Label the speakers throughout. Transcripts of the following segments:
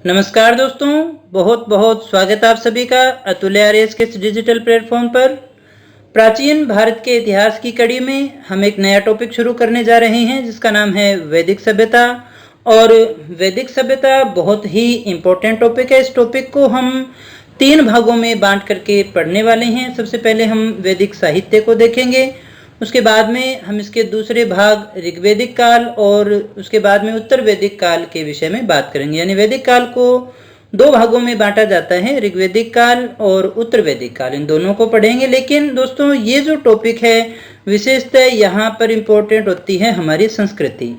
Speaker 1: नमस्कार दोस्तों, बहुत बहुत स्वागत है आप सभी का अतुल्य आर्यस के इस डिजिटल प्लेटफॉर्म पर। प्राचीन भारत के इतिहास की कड़ी में हम एक नया टॉपिक शुरू करने जा रहे हैं जिसका नाम है वैदिक सभ्यता। और वैदिक सभ्यता बहुत ही इम्पोर्टेंट टॉपिक है। इस टॉपिक को हम 3 भागों में बांट करके पढ़ने वाले हैं। सबसे पहले हम वैदिक साहित्य को देखेंगे, उसके बाद में हम इसके दूसरे भाग ऋग्वैदिक काल और उसके बाद में उत्तर वैदिक काल के विषय में बात करेंगे। यानी वैदिक काल को 2 भागों में बांटा जाता है, ऋग्वैदिक काल और उत्तर वैदिक काल, इन दोनों को पढ़ेंगे। लेकिन दोस्तों ये जो टॉपिक है विशेषतः यहाँ पर इम्पोर्टेंट होती है हमारी संस्कृति।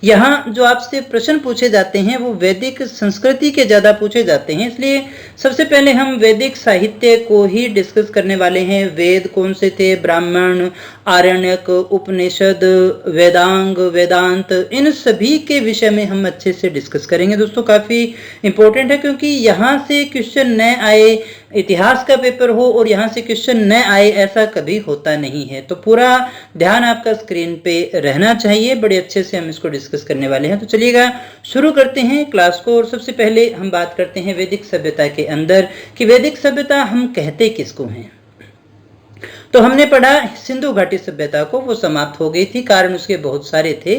Speaker 1: यहाँ जो आपसे प्रश्न पूछे जाते हैं वो वैदिक संस्कृति के ज़्यादा पूछे जाते हैं, इसलिए सबसे पहले हम वैदिक साहित्य को ही डिस्कस करने वाले हैं। वेद कौन से थे, ब्राह्मण, आरण्यक, उपनिषद, वेदांग, वेदांत, इन सभी के विषय में हम अच्छे से डिस्कस करेंगे। दोस्तों काफ़ी इम्पोर्टेंट है क्योंकि यहाँ से क्वेश्चन न आए, इतिहास का पेपर हो और यहाँ से क्वेश्चन न आए, ऐसा कभी होता नहीं है। तो पूरा ध्यान आपका स्क्रीन पे रहना चाहिए। बड़े अच्छे से हम इसको डिस्कस करने वाले हैं। तो चलिएगा शुरू करते हैं क्लास को। और सबसे पहले हम बात करते हैं वैदिक सभ्यता के अंदर कि वैदिक सभ्यता हम कहते किसको हैं। तो हमने पढ़ा सिंधु घाटी सभ्यता को, वो समाप्त हो गई थी, कारण उसके बहुत सारे थे।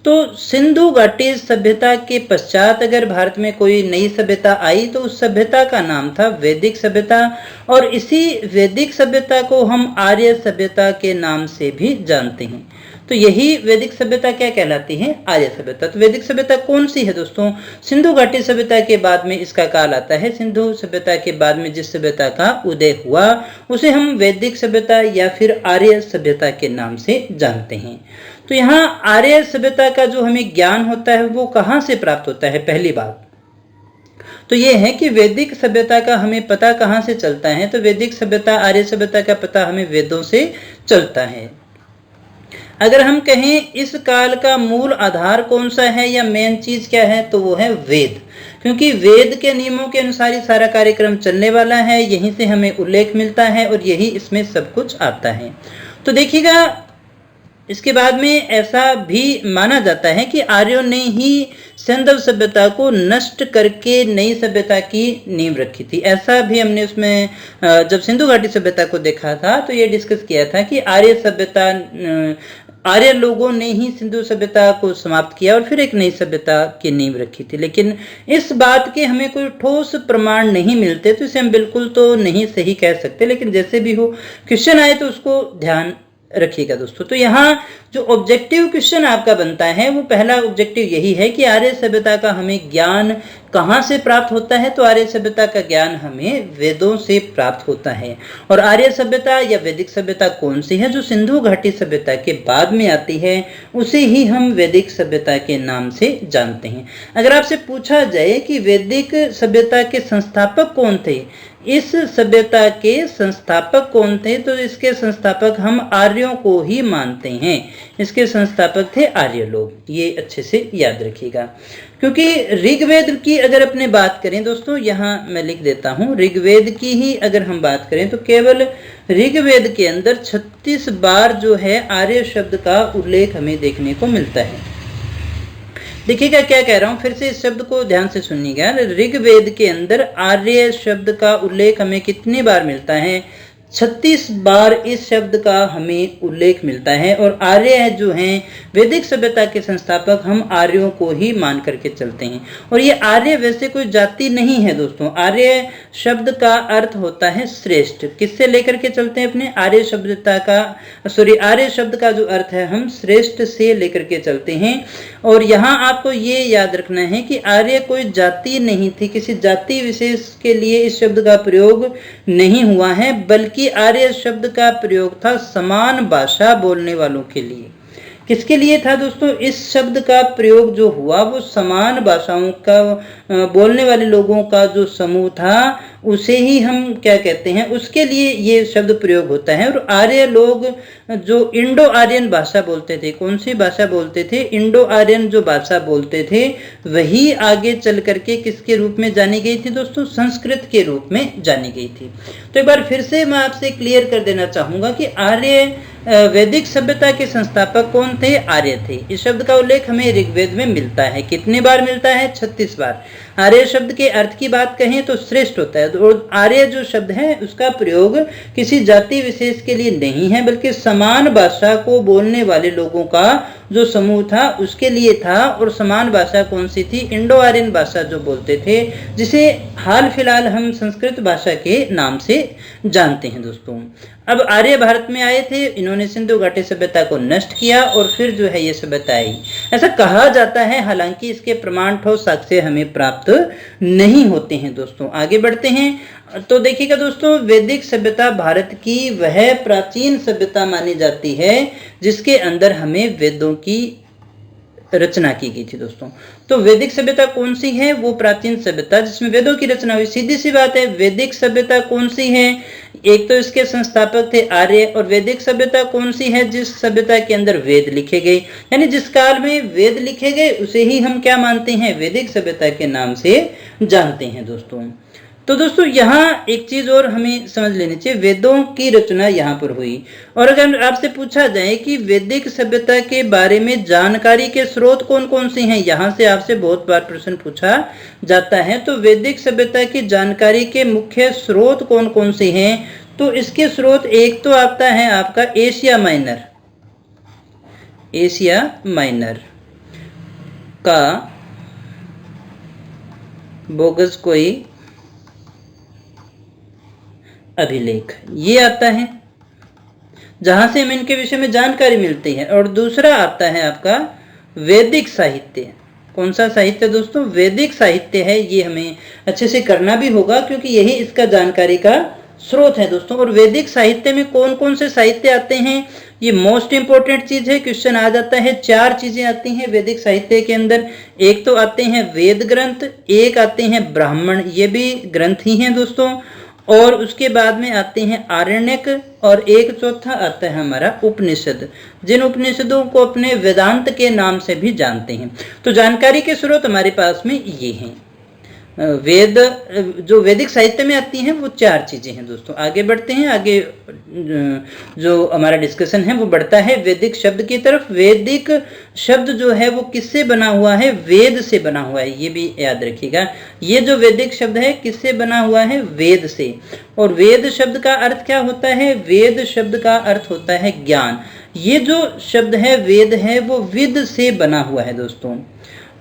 Speaker 1: तो सिंधु घाटी सभ्यता के पश्चात अगर भारत में कोई नई सभ्यता आई तो उस सभ्यता का नाम था वैदिक सभ्यता। और इसी वैदिक सभ्यता को हम आर्य सभ्यता के नाम से भी जानते हैं। तो यही वैदिक सभ्यता क्या कहलाती है, आर्य सभ्यता। तो वैदिक सभ्यता कौन सी है दोस्तों? सिंधु घाटी सभ्यता के बाद में इसका काल आता है। सिंधु सभ्यता के बाद में जिस सभ्यता का उदय हुआ उसे हम वैदिक सभ्यता या फिर आर्य सभ्यता के नाम से जानते हैं। तो यहाँ आर्य सभ्यता का जो हमें ज्ञान होता है वो कहाँ से प्राप्त होता है? पहली बात तो ये है कि वैदिक सभ्यता का हमें पता कहाँ से चलता है। तो वैदिक सभ्यता, आर्य सभ्यता का पता हमें वेदों से चलता है। अगर हम कहें इस काल का मूल आधार कौन सा है या मेन चीज क्या है, तो वो है वेद। क्योंकि वेद के नियमों के अनुसार ही सारा कार्यक्रम चलने वाला है, यहीं से हमें उल्लेख मिलता है और यही इसमें सब कुछ आता है। तो देखिएगा इसके बाद में ऐसा भी माना जाता है कि आर्यों ने ही सिंधु सभ्यता को नष्ट करके नई सभ्यता की नींव रखी थी। ऐसा भी हमने उसमें जब सिंधु घाटी सभ्यता को देखा था तो ये डिस्कस किया था कि आर्य सभ्यता, आर्य लोगों ने ही सिंधु सभ्यता को समाप्त किया और फिर एक नई सभ्यता की नींव रखी थी। लेकिन इस बात के हमें कोई ठोस प्रमाण नहीं मिलते, तो इसे हम बिल्कुल तो नहीं सही कह सकते। लेकिन जैसे भी हो, क्वेश्चन आए तो उसको ध्यान रखिएगा दोस्तों। तो यहाँ जो ऑब्जेक्टिव क्वेश्चन आपका बनता है वो पहला ऑब्जेक्टिव यही है कि आर्य सभ्यता का हमें ज्ञान कहाँ से प्राप्त होता है। तो आर्य सभ्यता का ज्ञान हमें वेदों से प्राप्त होता है। और आर्य सभ्यता या वैदिक सभ्यता कौन सी है? जो सिंधु घाटी सभ्यता के बाद में आती है, उसे ही हम वैदिक सभ्यता के नाम से जानते हैं। अगर आपसे पूछा जाए कि वैदिक सभ्यता के संस्थापक कौन थे, इस सभ्यता के संस्थापक कौन थे, तो इसके संस्थापक हम आर्यों को ही मानते हैं। इसके संस्थापक थे आर्य लोग, ये अच्छे से याद रखिएगा। क्योंकि ऋग्वेद की अगर अपने बात करें दोस्तों, यहाँ मैं लिख देता हूँ, ऋग्वेद की ही अगर हम बात करें तो केवल ऋग्वेद के अंदर 36 बार जो है आर्य शब्द का उल्लेख हमें देखने को मिलता है। देखिएगा क्या कह रहा हूं, फिर से इस शब्द को ध्यान से सुनिएगा। ऋग्वेद के अंदर आर्य शब्द का उल्लेख हमें कितनी बार मिलता है? 36 बार इस शब्द का हमें उल्लेख मिलता है। और आर्य जो हैं वैदिक सभ्यता के संस्थापक, हम आर्यों को ही मान करके चलते हैं। और ये आर्य वैसे कोई जाति नहीं है दोस्तों। आर्य शब्द का अर्थ होता है श्रेष्ठ। किससे लेकर के चलते हैं अपने? आर्य सभ्यता का, आर्य शब्द का जो अर्थ है हम श्रेष्ठ से लेकर के चलते हैं। और यहाँ आपको ये याद रखना है कि आर्य कोई जाति नहीं थी, किसी जाति विशेष के लिए इस शब्द का प्रयोग नहीं हुआ है, बल्कि आर्य शब्द का प्रयोग था समान भाषा बोलने वालों के लिए। किसके लिए था दोस्तों? इस शब्द का प्रयोग जो हुआ वो समान भाषाओं का बोलने वाले लोगों का जो समूह था उसे ही हम क्या कहते हैं, उसके लिए ये शब्द प्रयोग होता है। और आर्य लोग जो इंडो आर्यन भाषा बोलते थे, कौन सी भाषा बोलते थे? इंडो आर्यन जो भाषा बोलते थे वही आगे चल करके किसके रूप में जानी गई थी दोस्तों? संस्कृत के रूप में जानी गई थी। तो एक बार फिर से मैं आपसे क्लियर कर देना चाहूंगा कि आर्य वैदिक सभ्यता के संस्थापक कौन थे? आर्य थे। इस शब्द का उल्लेख हमें ऋग्वेद में मिलता है। कितनी बार मिलता है? 36 बार। आर्य शब्द के अर्थ की बात कहें तो श्रेष्ठ होता है। और आर्य जो शब्द है उसका प्रयोग किसी जाति विशेष के लिए नहीं है, बल्कि समान भाषा को बोलने वाले लोगों का जो समूह था उसके लिए था। और समान भाषा कौन सी थी? इंडो आर्यन भाषा जो बोलते थे, जिसे हाल फिलहाल हम संस्कृत भाषा के नाम से जानते हैं दोस्तों। अब आर्य भारत में आए थे, इन्होंने सिंधु घाटी सभ्यता को नष्ट किया और फिर जो है ये सभ्यता आई, ऐसा कहा जाता है। हालांकि इसके प्रमाण ठोस साक्ष्य हमें प्राप्त नहीं होते हैं दोस्तों। आगे बढ़ते हैं तो देखिएगा दोस्तों, वैदिक सभ्यता भारत की वह प्राचीन सभ्यता मानी जाती है जिसके अंदर हमें वेदों की रचना की गई थी दोस्तों। तो वैदिक सभ्यता कौन सी है? वो प्राचीन सभ्यता जिसमें वेदों की रचना हुई। सीधी सी बात है, वैदिक सभ्यता कौन सी है? एक तो इसके संस्थापक थे आर्य। और वैदिक सभ्यता कौन सी है? जिस सभ्यता के अंदर वेद लिखे गए, यानी जिस काल में वेद लिखे गए उसे ही हम क्या मानते हैं? वैदिक सभ्यता के नाम से जानते हैं दोस्तों। तो दोस्तों यहाँ एक चीज और हमें समझ लेनी चाहिए, वेदों की रचना यहाँ पर हुई। और अगर आपसे पूछा जाए कि वैदिक सभ्यता के बारे में जानकारी के स्रोत कौन कौन से हैं, यहाँ से आपसे बहुत बार प्रश्न पूछा जाता है। तो वैदिक सभ्यता की जानकारी के मुख्य स्रोत कौन कौन से हैं? तो इसके स्रोत एक तो आता है आपका एशिया माइनर। एशिया माइनर का बोगसकोई अभिलेख, ये आता है जहां से हमें इनके विषय में जानकारी मिलती है। और दूसरा आता है आपका वैदिक साहित्य। कौन सा साहित्य दोस्तों? वैदिक साहित्य है। ये हमें अच्छे से करना भी होगा क्योंकि यही इसका जानकारी का स्रोत है दोस्तों। और वैदिक साहित्य में कौन कौन से साहित्य आते हैं, ये मोस्ट इंपोर्टेंट चीज है, क्वेश्चन आ जाता है। 4 चीजें आती हैं वैदिक साहित्य के अंदर। एक तो आते हैं वेद ग्रंथ, एक आते हैं ब्राह्मण, ये भी ग्रंथ ही हैं दोस्तों, और उसके बाद में आते हैं आरण्यक, और एक चौथा आता है हमारा उपनिषद, जिन उपनिषदों को अपने वेदांत के नाम से भी जानते हैं। तो जानकारी के स्रोत हमारे पास में ये हैं। वेद जो वैदिक साहित्य में आती हैं वो 4 चीजें हैं दोस्तों। आगे बढ़ते हैं। आगे जो हमारा डिस्कशन है वो बढ़ता है वैदिक शब्द की तरफ। वैदिक शब्द जो है वो किससे बना हुआ है? वेद से बना हुआ है, ये भी याद रखिएगा। ये जो वैदिक शब्द है किससे बना हुआ है? वेद से। और वेद शब्द का अर्थ क्या होता है? वेद शब्द का अर्थ होता है ज्ञान। ये जो शब्द है वेद है वो विद से बना हुआ है दोस्तों।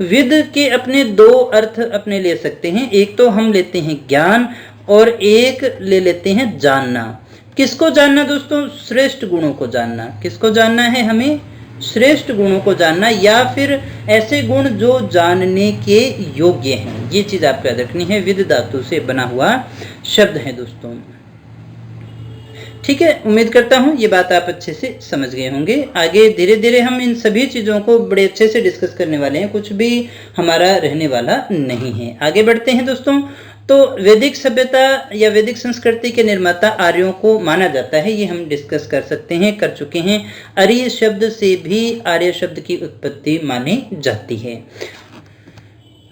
Speaker 1: विद के अपने 2 अर्थ अपने ले सकते हैं, एक तो हम लेते हैं ज्ञान और एक ले लेते हैं जानना। किसको जानना दोस्तों? श्रेष्ठ गुणों को जानना। किसको जानना है? हमें श्रेष्ठ गुणों को जानना, या फिर ऐसे गुण जो जानने के योग्य हैं। ये चीज आपको याद रखनी है। विद धातु से बना हुआ शब्द है दोस्तों। ठीक है, उम्मीद करता हूं ये बात आप अच्छे से समझ गए होंगे। आगे धीरे धीरे हम इन सभी चीजों को बड़े अच्छे से डिस्कस करने वाले हैं, कुछ भी हमारा रहने वाला नहीं है। आगे बढ़ते हैं दोस्तों। तो वैदिक सभ्यता या वैदिक संस्कृति के निर्माता आर्यों को माना जाता है, ये हम डिस्कस कर सकते हैं, कर चुके हैं। आर्य शब्द से भी आर्य शब्द की उत्पत्ति मानी जाती है।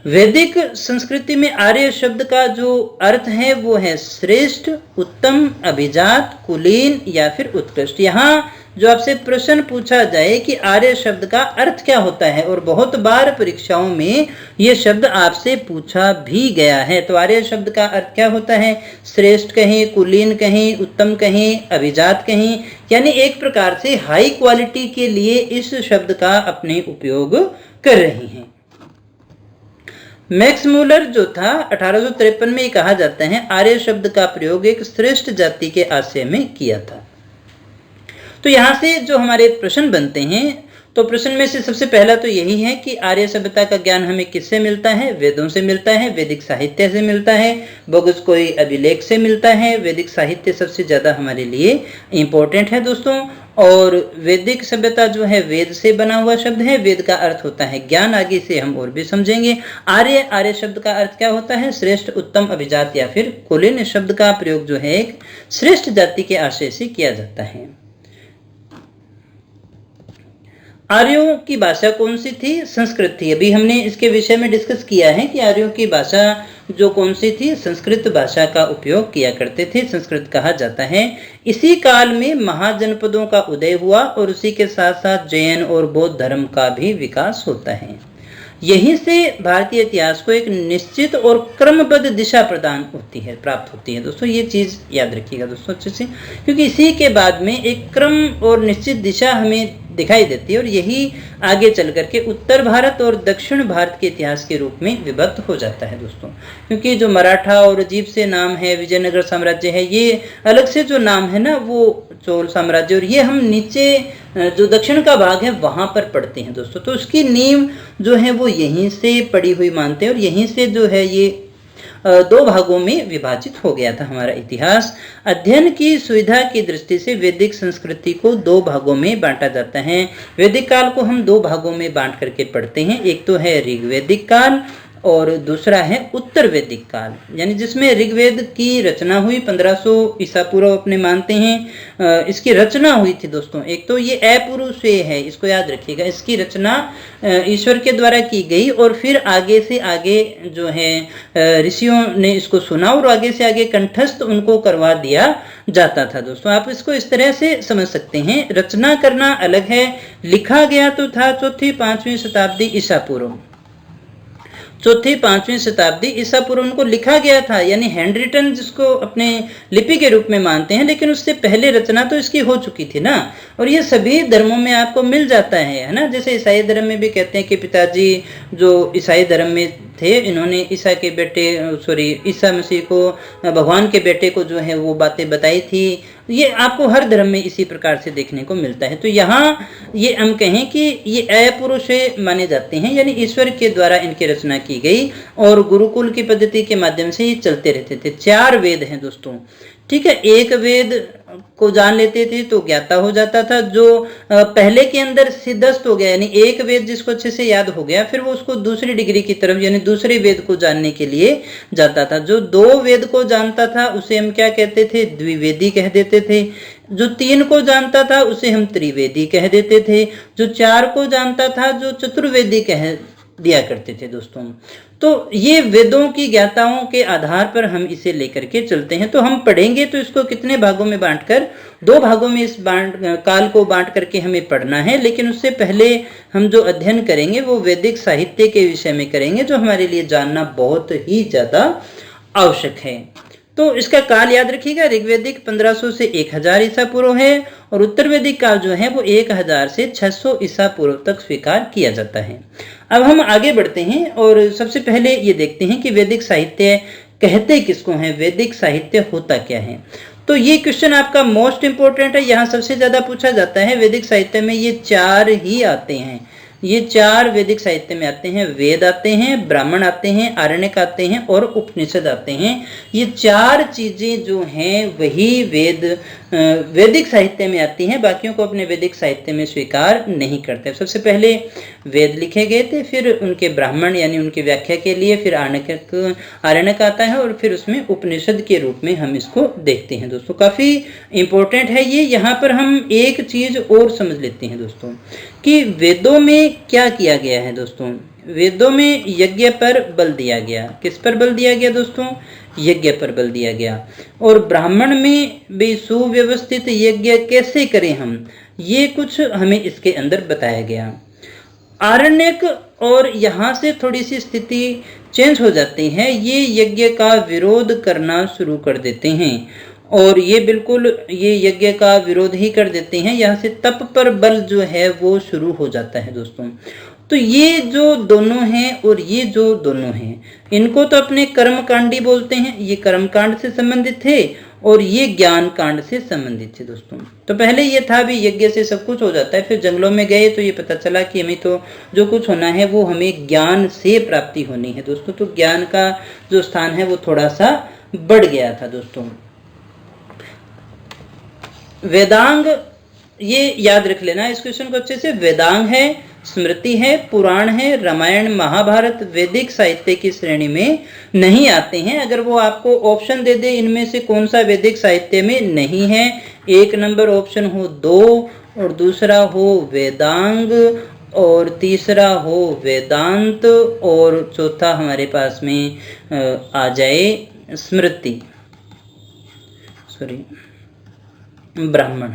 Speaker 1: वैदिक संस्कृति में आर्य शब्द का जो अर्थ है वो है श्रेष्ठ, उत्तम, अभिजात, कुलीन या फिर उत्कृष्ट। यहाँ जो आपसे प्रश्न पूछा जाए कि आर्य शब्द का अर्थ क्या होता है, और बहुत बार परीक्षाओं में ये शब्द आपसे पूछा भी गया है, तो आर्य शब्द का अर्थ क्या होता है? श्रेष्ठ कहें, कुलीन कहें, उत्तम कहें, अभिजात कहें, यानी एक प्रकार से हाई क्वालिटी के लिए इस शब्द का अपने उपयोग कर रही हैं। मैक्स मूलर जो था 1853 में कहा जाता है आर्य शब्द का प्रयोग एक श्रेष्ठ जाति के आशय में किया था। तो यहाँ से जो हमारे प्रश्न बनते हैं, तो प्रश्न में से सबसे पहला तो यही है कि आर्य सभ्यता का ज्ञान हमें किससे मिलता है? वेदों से मिलता है, वैदिक साहित्य से मिलता है, बोगसकोई अभिलेख से मिलता है। वैदिक साहित्य सबसे ज्यादा हमारे लिए इंपॉर्टेंट है दोस्तों। और वैदिक सभ्यता जो है वेद से बना हुआ शब्द है, वेद का अर्थ होता है ज्ञान। आगे से हम और भी समझेंगे। आर्य शब्द का अर्थ क्या होता है? श्रेष्ठ, उत्तम, अभिजात या फिर कुलीन। शब्द का प्रयोग जो है एक श्रेष्ठ जाति के आशय से किया जाता है। आर्यों की भाषा कौन सी थी? संस्कृत थी। अभी हमने इसके विषय में डिस्कस किया है कि आर्यों की भाषा जो कौन सी थी? संस्कृत भाषा का उपयोग किया करते थे, संस्कृत कहा जाता है। इसी काल में महाजनपदों का उदय हुआ और उसी के साथ साथ जैन और बौद्ध धर्म का भी विकास होता है। यहीं से भारतीय इतिहास को एक निश्चित और क्रमबद्ध दिशा प्रदान होती है, प्राप्त होती है। दोस्तों ये चीज याद रखिएगा दोस्तों अच्छे से, क्योंकि इसी के बाद में एक क्रम और निश्चित दिशा हमें दिखाई देती है और यही आगे चल करके उत्तर भारत और दक्षिण भारत के इतिहास के रूप में विभक्त हो जाता है दोस्तों। क्योंकि जो मराठा और अजीब से नाम है, विजयनगर साम्राज्य है, ये अलग से जो नाम है ना वो चोल साम्राज्य, और ये हम नीचे जो दक्षिण का भाग है वहां पर पढ़ते हैं दोस्तों। तो उसकी नींव जो है वो यहीं से पड़ी हुई मानते हैं और यहीं से जो है ये दो भागों में विभाजित हो गया था हमारा इतिहास। अध्ययन की सुविधा की दृष्टि से वैदिक संस्कृति को दो भागों में बांटा जाता है। वैदिक काल को हम दो भागों में बांट करके पढ़ते हैं, एक तो है ऋग्वैदिक काल और दूसरा है उत्तर वैदिक काल, यानी जिसमें ऋग्वेद की रचना हुई 1500 ईसा पूर्व अपने मानते हैं इसकी रचना हुई थी दोस्तों। एक तो ये अपुरुषेय है, इसको याद रखिएगा, इसकी रचना ईश्वर के द्वारा की गई और फिर आगे से आगे जो है ऋषियों ने इसको सुना और आगे से आगे कंठस्थ उनको करवा दिया जाता था दोस्तों। आप इसको इस तरह से समझ सकते हैं, रचना करना अलग है, लिखा गया तो था 4वीं-5वीं शताब्दी ईसा पूर्व, 4वीं-5वीं शताब्दी ईसा पूर्व उनको लिखा गया था, यानी हैंड रिटन जिसको अपने लिपि के रूप में मानते हैं, लेकिन उससे पहले रचना तो इसकी हो चुकी थी ना। और ये सभी धर्मों में आपको मिल जाता है ना। जैसे ईसाई धर्म में भी कहते हैं कि पिताजी जो ईसाई धर्म में थे, इन्होंने ईसा के बेटे ईसा मसीह को, भगवान के बेटे को जो है वो बातें बताई थी। ये आपको हर धर्म में इसी प्रकार से देखने को मिलता है। तो यहाँ ये हम कहें कि ये अपुरुषेय माने जाते हैं, यानी ईश्वर के द्वारा इनकी रचना की गई और गुरुकुल की पद्धति के माध्यम से ये चलते रहते थे। 4 वेद हैं दोस्तों, ठीक है। एक वेद को जान लेते थे तो ज्ञाता हो जाता था, जो पहले के अंदर सिद्धस्त हो गया, यानी एक वेद जिसको अच्छे से याद हो गया, फिर वो उसको दूसरी डिग्री की तरफ यानी दूसरे वेद को जानने के लिए जाता था। जो 2 वेद को जानता था उसे हम क्या कहते थे? द्विवेदी कह देते थे। जो 3 को जानता था उसे हम त्रिवेदी कह देते थे। जो 4 को जानता था जो चतुर्वेदी कह दिया करते थे दोस्तों। तो ये वेदों की ज्ञाताओं के आधार पर हम इसे लेकर के चलते हैं। तो हम पढ़ेंगे तो इसको कितने भागों में बांटकर, 2 भागों में इस काल को बांट करके हमें पढ़ना है। लेकिन उससे पहले हम जो अध्ययन करेंगे वो वैदिक साहित्य के विषय में करेंगे, जो हमारे लिए जानना बहुत ही ज्यादा आवश्यक है। तो इसका काल याद रखिएगा, ऋग्वैदिक 1500 से 1000 ईसा पूर्व है और उत्तर वैदिक काल जो है वो 1000 से 600 ईसा पूर्व तक स्वीकार किया जाता है। अब हम आगे बढ़ते हैं और सबसे पहले ये देखते हैं कि वैदिक साहित्य कहते किसको हैं, वैदिक साहित्य होता क्या है। तो ये क्वेश्चन आपका मोस्ट इंपोर्टेंट है, यहाँ सबसे ज्यादा पूछा जाता है। वैदिक साहित्य में ये 4 ही आते हैं, ये 4 वैदिक साहित्य में आते हैं। वेद आते हैं, ब्राह्मण आते हैं, आरण्यक आते हैं और उपनिषद आते हैं। ये 4 चीजें जो हैं वही वैदिक साहित्य में आती हैं, बाकियों को अपने वैदिक साहित्य में स्वीकार नहीं करते। सबसे पहले वेद लिखे गए थे, फिर उनके ब्राह्मण यानी उनकी व्याख्या के लिए फिर आरण्यक आता है और फिर उसमें उपनिषद के रूप में हम इसको देखते हैं दोस्तों। काफी इंपॉर्टेंट है ये। यहाँ पर हम एक चीज और समझ लेते हैं दोस्तों कि वेदों में क्या किया गया है दोस्तों। वेदों में यज्ञ पर बल दिया गया। किस पर बल दिया गया दोस्तों? यज्ञ पर बल दिया गया। और ब्राह्मण में भी सुव्यवस्थित यज्ञ कैसे करें हम, ये कुछ हमें इसके अंदर बताया गया। आरण्यक और यहाँ से थोड़ी सी स्थिति चेंज हो जाती है, ये यज्ञ का विरोध करना शुरू कर देते हैं और ये बिल्कुल ये यज्ञ का विरोध ही कर देते हैं। यहाँ से तप पर बल जो है वो शुरू हो जाता है दोस्तों। तो ये जो दोनों हैं और ये जो दोनों हैं, इनको तो अपने कर्मकांडी बोलते हैं, ये कर्मकांड से संबंधित थे और ये ज्ञान कांड से संबंधित थे दोस्तों। तो पहले ये था भी यज्ञ से सब कुछ हो जाता है, फिर जंगलों में गए तो ये पता चला कि हमें तो जो कुछ होना है वो हमें ज्ञान से प्राप्ति होनी है दोस्तों। तो ज्ञान का जो स्थान है वो थोड़ा सा बढ़ गया था दोस्तों। वेदांग, ये याद रख लेना इस क्वेश्चन को अच्छे से। वेदांग है स्मृति है, पुराण है, रामायण महाभारत वैदिक साहित्य की श्रेणी में नहीं आते हैं। अगर वो आपको ऑप्शन दे दे इनमें से कौन सा वैदिक साहित्य में नहीं है, एक नंबर ऑप्शन हो 2 और दूसरा हो वेदांग और तीसरा हो वेदांत और चौथा हमारे पास में आ जाए स्मृति, ब्राह्मण,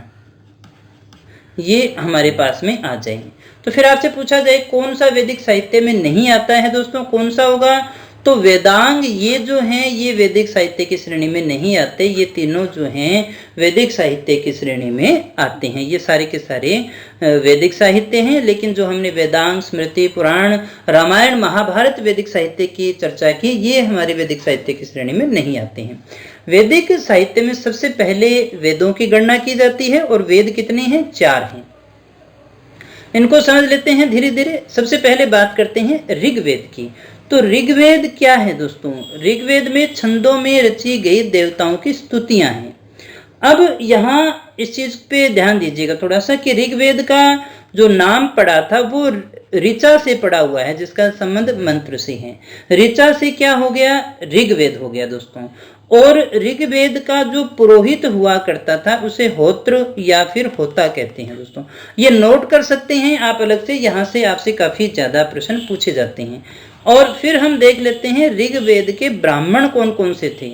Speaker 1: ये हमारे पास में आ जाएंगे। तो फिर आपसे पूछा जाए कौन सा वैदिक साहित्य में नहीं आता है दोस्तों, कौन सा होगा? तो वेदांग ये जो हैं ये वैदिक साहित्य की श्रेणी में नहीं आते। ये तीनों जो हैं वैदिक साहित्य की श्रेणी में आते हैं। ये सारे के सारे वैदिक साहित्य हैं, लेकिन जो हमने वेदांग, स्मृति, पुराण, रामायण, महाभारत वैदिक साहित्य की चर्चा की, ये हमारे वैदिक साहित्य की श्रेणी में नहीं आते हैं। वैदिक साहित्य में सबसे पहले वेदों की गणना की जाती है और वेद कितने हैं? 4 हैं। इनको समझ लेते हैं धीरे धीरे। सबसे पहले बात करते हैं ऋग्वेद की। तो ऋग्वेद क्या है दोस्तों? ऋग्वेद में छंदों में रची गई देवताओं की स्तुतियां हैं। अब यहाँ इस चीज पे ध्यान दीजिएगा थोड़ा सा कि ऋग्वेद का जो नाम पड़ा था वो ऋचा से पड़ा हुआ है, जिसका संबंध मंत्र से है। ऋचा से क्या हो गया? ऋग्वेद हो गया दोस्तों। और ऋग्वेद का जो पुरोहित हुआ करता था उसे होत्र या फिर होता कहते हैं दोस्तों। ये नोट कर सकते हैं आप अलग से, यहाँ से आपसे काफी ज्यादा प्रश्न पूछे जाते हैं। और फिर हम देख लेते हैं ऋग्वेद के ब्राह्मण कौन कौन से थे।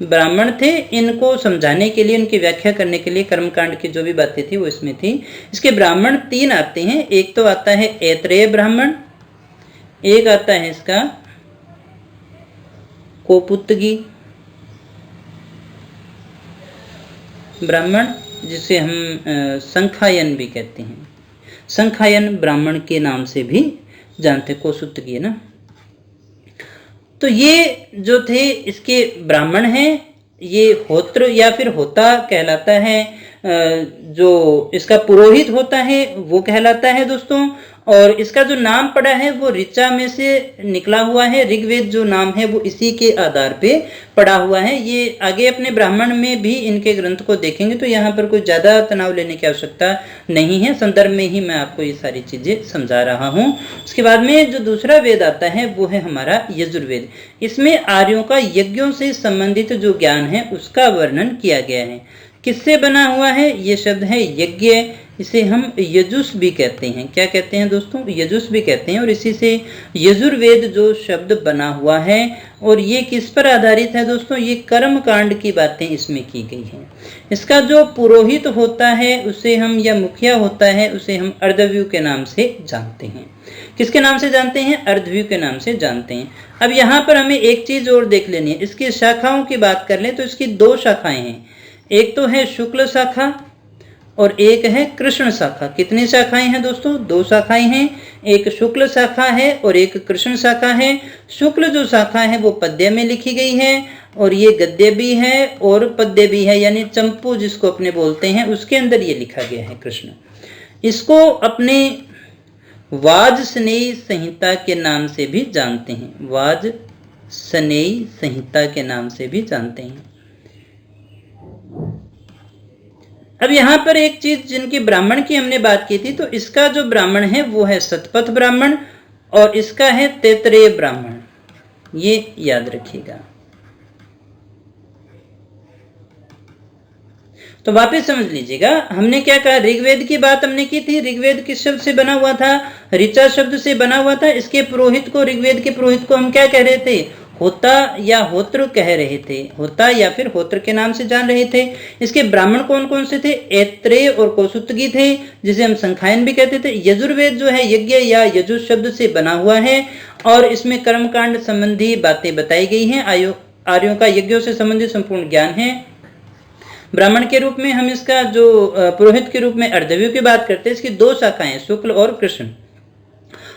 Speaker 1: ब्राह्मण थे, इनको समझाने के लिए, इनकी व्याख्या करने के लिए कर्मकांड की जो भी बातें थी वो इसमें थी। इसके ब्राह्मण 3 आते हैं। एक तो आता है ऐत्रेय ब्राह्मण, एक आता है इसका कोपुत्तगी ब्राह्मण, जिसे हम संखायन भी कहते हैं। संखायन ब्राह्मण के नाम से भी जानते, कोसुत्तगी है ना। तो ये जो थे इसके ब्राह्मण हैं। ये होत्र या फिर होता कहलाता है। जो इसका पुरोहित होता है वो कहलाता है दोस्तों। और इसका जो नाम पड़ा है वो ऋचा में से निकला हुआ है। ऋग्वेद जो नाम है वो इसी के आधार पे पड़ा हुआ है। ये आगे अपने ब्राह्मण में भी इनके ग्रंथ को देखेंगे, तो यहाँ पर कोई ज्यादा तनाव लेने की आवश्यकता नहीं है। संदर्भ में ही मैं आपको ये सारी चीजें समझा रहा हूँ। उसके बाद में जो दूसरा वेद आता है वो है हमारा यजुर्वेद। इसमें आर्यों का यज्ञों से संबंधित जो ज्ञान है उसका वर्णन किया गया है। किससे बना हुआ है? ये शब्द है यज्ञ। इसे हम यजुष भी कहते हैं। क्या कहते हैं दोस्तों? यजुष भी कहते हैं। और इसी से यजुर्वेद जो शब्द बना हुआ है। और ये किस पर आधारित है दोस्तों? ये कर्म कांड की बातें इसमें की गई हैं। इसका जो पुरोहित होता है उसे हम, या मुखिया होता है उसे हम अर्धव्यू के नाम से जानते हैं। किसके नाम से जानते हैं? अर्धव्यू के नाम से जानते हैं। अब यहाँ पर हमें एक चीज और देख लेनी है। इसकी शाखाओं की बात कर लें तो इसकी 2 शाखाएं हैं। एक तो है शुक्ल शाखा और एक है कृष्ण शाखा। कितनी शाखाएं हैं दोस्तों? 2 शाखाएं हैं। एक शुक्ल शाखा है और एक कृष्ण शाखा है। शुक्ल जो शाखा है वो पद्य में लिखी गई है और ये गद्य भी है और पद्य भी है, यानी चंपू जिसको अपने बोलते हैं उसके अंदर ये लिखा गया है कृष्ण। इसको अपने वाजसनेयी संहिता के नाम से भी जानते हैं। वाजसनेयी संहिता के नाम से भी जानते हैं। अब यहाँ पर एक चीज, जिनकी ब्राह्मण की हमने बात की थी, तो इसका जो ब्राह्मण है वो है शतपथ ब्राह्मण और इसका है तैत्रेय ब्राह्मण। ये याद रखिएगा। तो वापस समझ लीजिएगा, हमने क्या कहा? ऋग्वेद की बात हमने की थी। ऋग्वेद किस शब्द से बना हुआ था? ऋचा शब्द से बना हुआ था। इसके पुरोहित को, ऋग्वेद के पुरोहित को हम क्या कह रहे थे? होता या होत्र कह रहे थे। होता या फिर होत्र के नाम से जान रहे थे। इसके ब्राह्मण कौन कौन से थे? ऐत्रेय और कौसुत्तगी थे, जिसे हम संखायन भी कहते थे। यजुर्वेद जो है यज्ञ या यजुष शब्द से बना हुआ है और इसमें कर्मकांड संबंधी बातें बताई गई हैं। आर्यों का यज्ञों से संबंधित संपूर्ण ज्ञान है। ब्राह्मण के रूप में हम इसका जो पुरोहित के रूप में अर्धव्यू की बात करते हैं। इसकी 2 शाखाएं, शुक्ल और कृष्ण,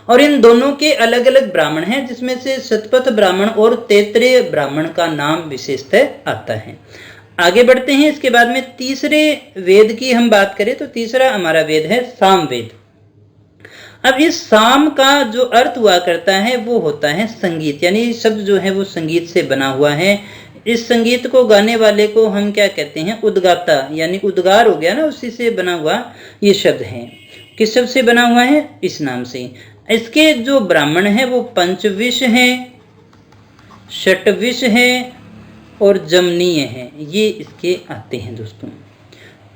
Speaker 1: और इन दोनों के अलग अलग ब्राह्मण हैं, जिसमें से शतपथ ब्राह्मण और तैत्रेय ब्राह्मण का नाम विशेषतः आता है। आगे बढ़ते हैं। इसके बाद में तीसरे वेद की हम बात करें तो तीसरा हमारा वेद है सामवेद। अब इस साम का जो अर्थ हुआ करता है वो होता है संगीत, यानी शब्द जो है वो संगीत से बना हुआ है। इस संगीत को गाने वाले को हम क्या कहते हैं? उद्गाता, यानी उद्गार हो गया ना, उसी से बना हुआ ये शब्द है। किस शब्द से बना हुआ है? इस नाम से। इसके जो ब्राह्मण है वो पंचविश है, षटविश है और जमनीय है, ये इसके आते हैं दोस्तों।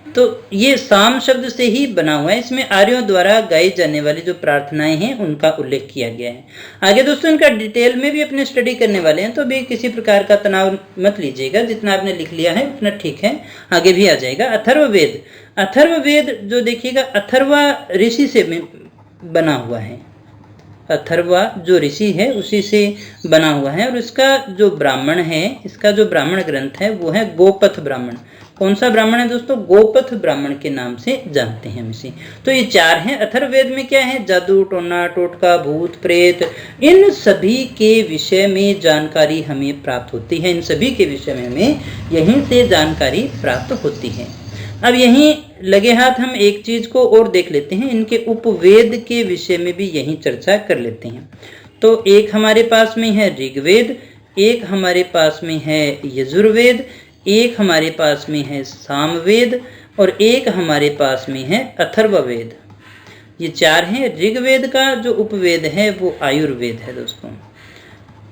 Speaker 1: तो ये साम शब्द से ही बना हुआ है। इसमें आर्यों द्वारा गाई जाने वाली जो प्रार्थनाएं हैं उनका उल्लेख किया गया है। आगे दोस्तों इनका डिटेल में भी अपने स्टडी करने वाले हैं, तो अभी किसी प्रकार का तनाव मत लीजिएगा, जितना आपने लिख लिया है उतना ठीक है, आगे भी आ जाएगा। अथर्ववेद, अथर्ववेद जो देखिएगा अथर्वा ऋषि से बना हुआ है। अथर्वा जो ऋषि है उसी से बना हुआ है, और इसका जो ब्राह्मण है, इसका जो ब्राह्मण ग्रंथ है वो है गोपथ ब्राह्मण। कौन सा ब्राह्मण है दोस्तों? गोपथ ब्राह्मण के नाम से जानते हैं हम इसे। तो ये 4 हैं। अथर्ववेद में क्या है? जादू, टोना, टोटका, भूत, प्रेत, इन सभी के विषय में जानकारी हमें प्राप्त होती है। इन सभी के विषय में हमें यहीं से जानकारी प्राप्त होती है। अब यहीं लगे हाथ हम एक चीज को और देख लेते हैं, इनके उपवेद के विषय में भी यहीं चर्चा कर लेते हैं। तो एक हमारे पास में है ऋग्वेद, एक हमारे पास में है यजुर्वेद, एक हमारे पास में है सामवेद और एक हमारे पास में है अथर्ववेद। ये 4 हैं। ऋग्वेद का जो उपवेद है वो आयुर्वेद है दोस्तों।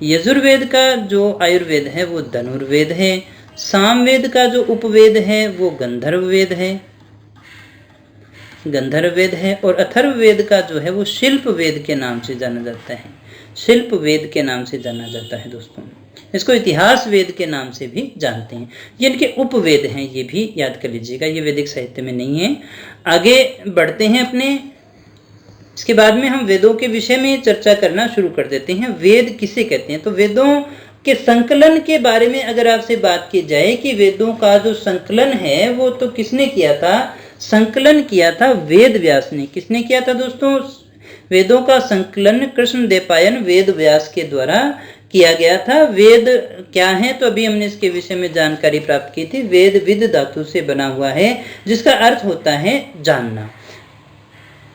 Speaker 1: यजुर्वेद का जो आयुर्वेद है वो धनुर्वेद है। सामवेद का जो उपवेद है वो गंधर्ववेद है, गंधर्ववेद है। और अथर्ववेद का जो है वो शिल्पवेद के नाम से जाना जाता है, शिल्पवेद के नाम से जाना जाता है दोस्तों। इसको इतिहास वेद के नाम से भी जानते हैं। ये इनके उपवेद हैं, ये भी याद कर लीजिएगा, ये वैदिक साहित्य में नहीं है। आगे बढ़ते हैं अपने, इसके बाद में हम वेदों के विषय में चर्चा करना शुरू कर देते हैं। वेद किसे कहते हैं? तो वेदों के संकलन के बारे में अगर आपसे बात की जाए कि वेदों का जो संकलन है वो तो किसने किया था? संकलन किया था वेद व्यास ने। किसने किया था दोस्तों? वेदों का संकलन कृष्णदेवपायन वेद व्यास के द्वारा किया गया था। वेद क्या है? तो अभी हमने इसके विषय में जानकारी प्राप्त की थी। वेद विद धातु से बना हुआ है, जिसका अर्थ होता है जानना।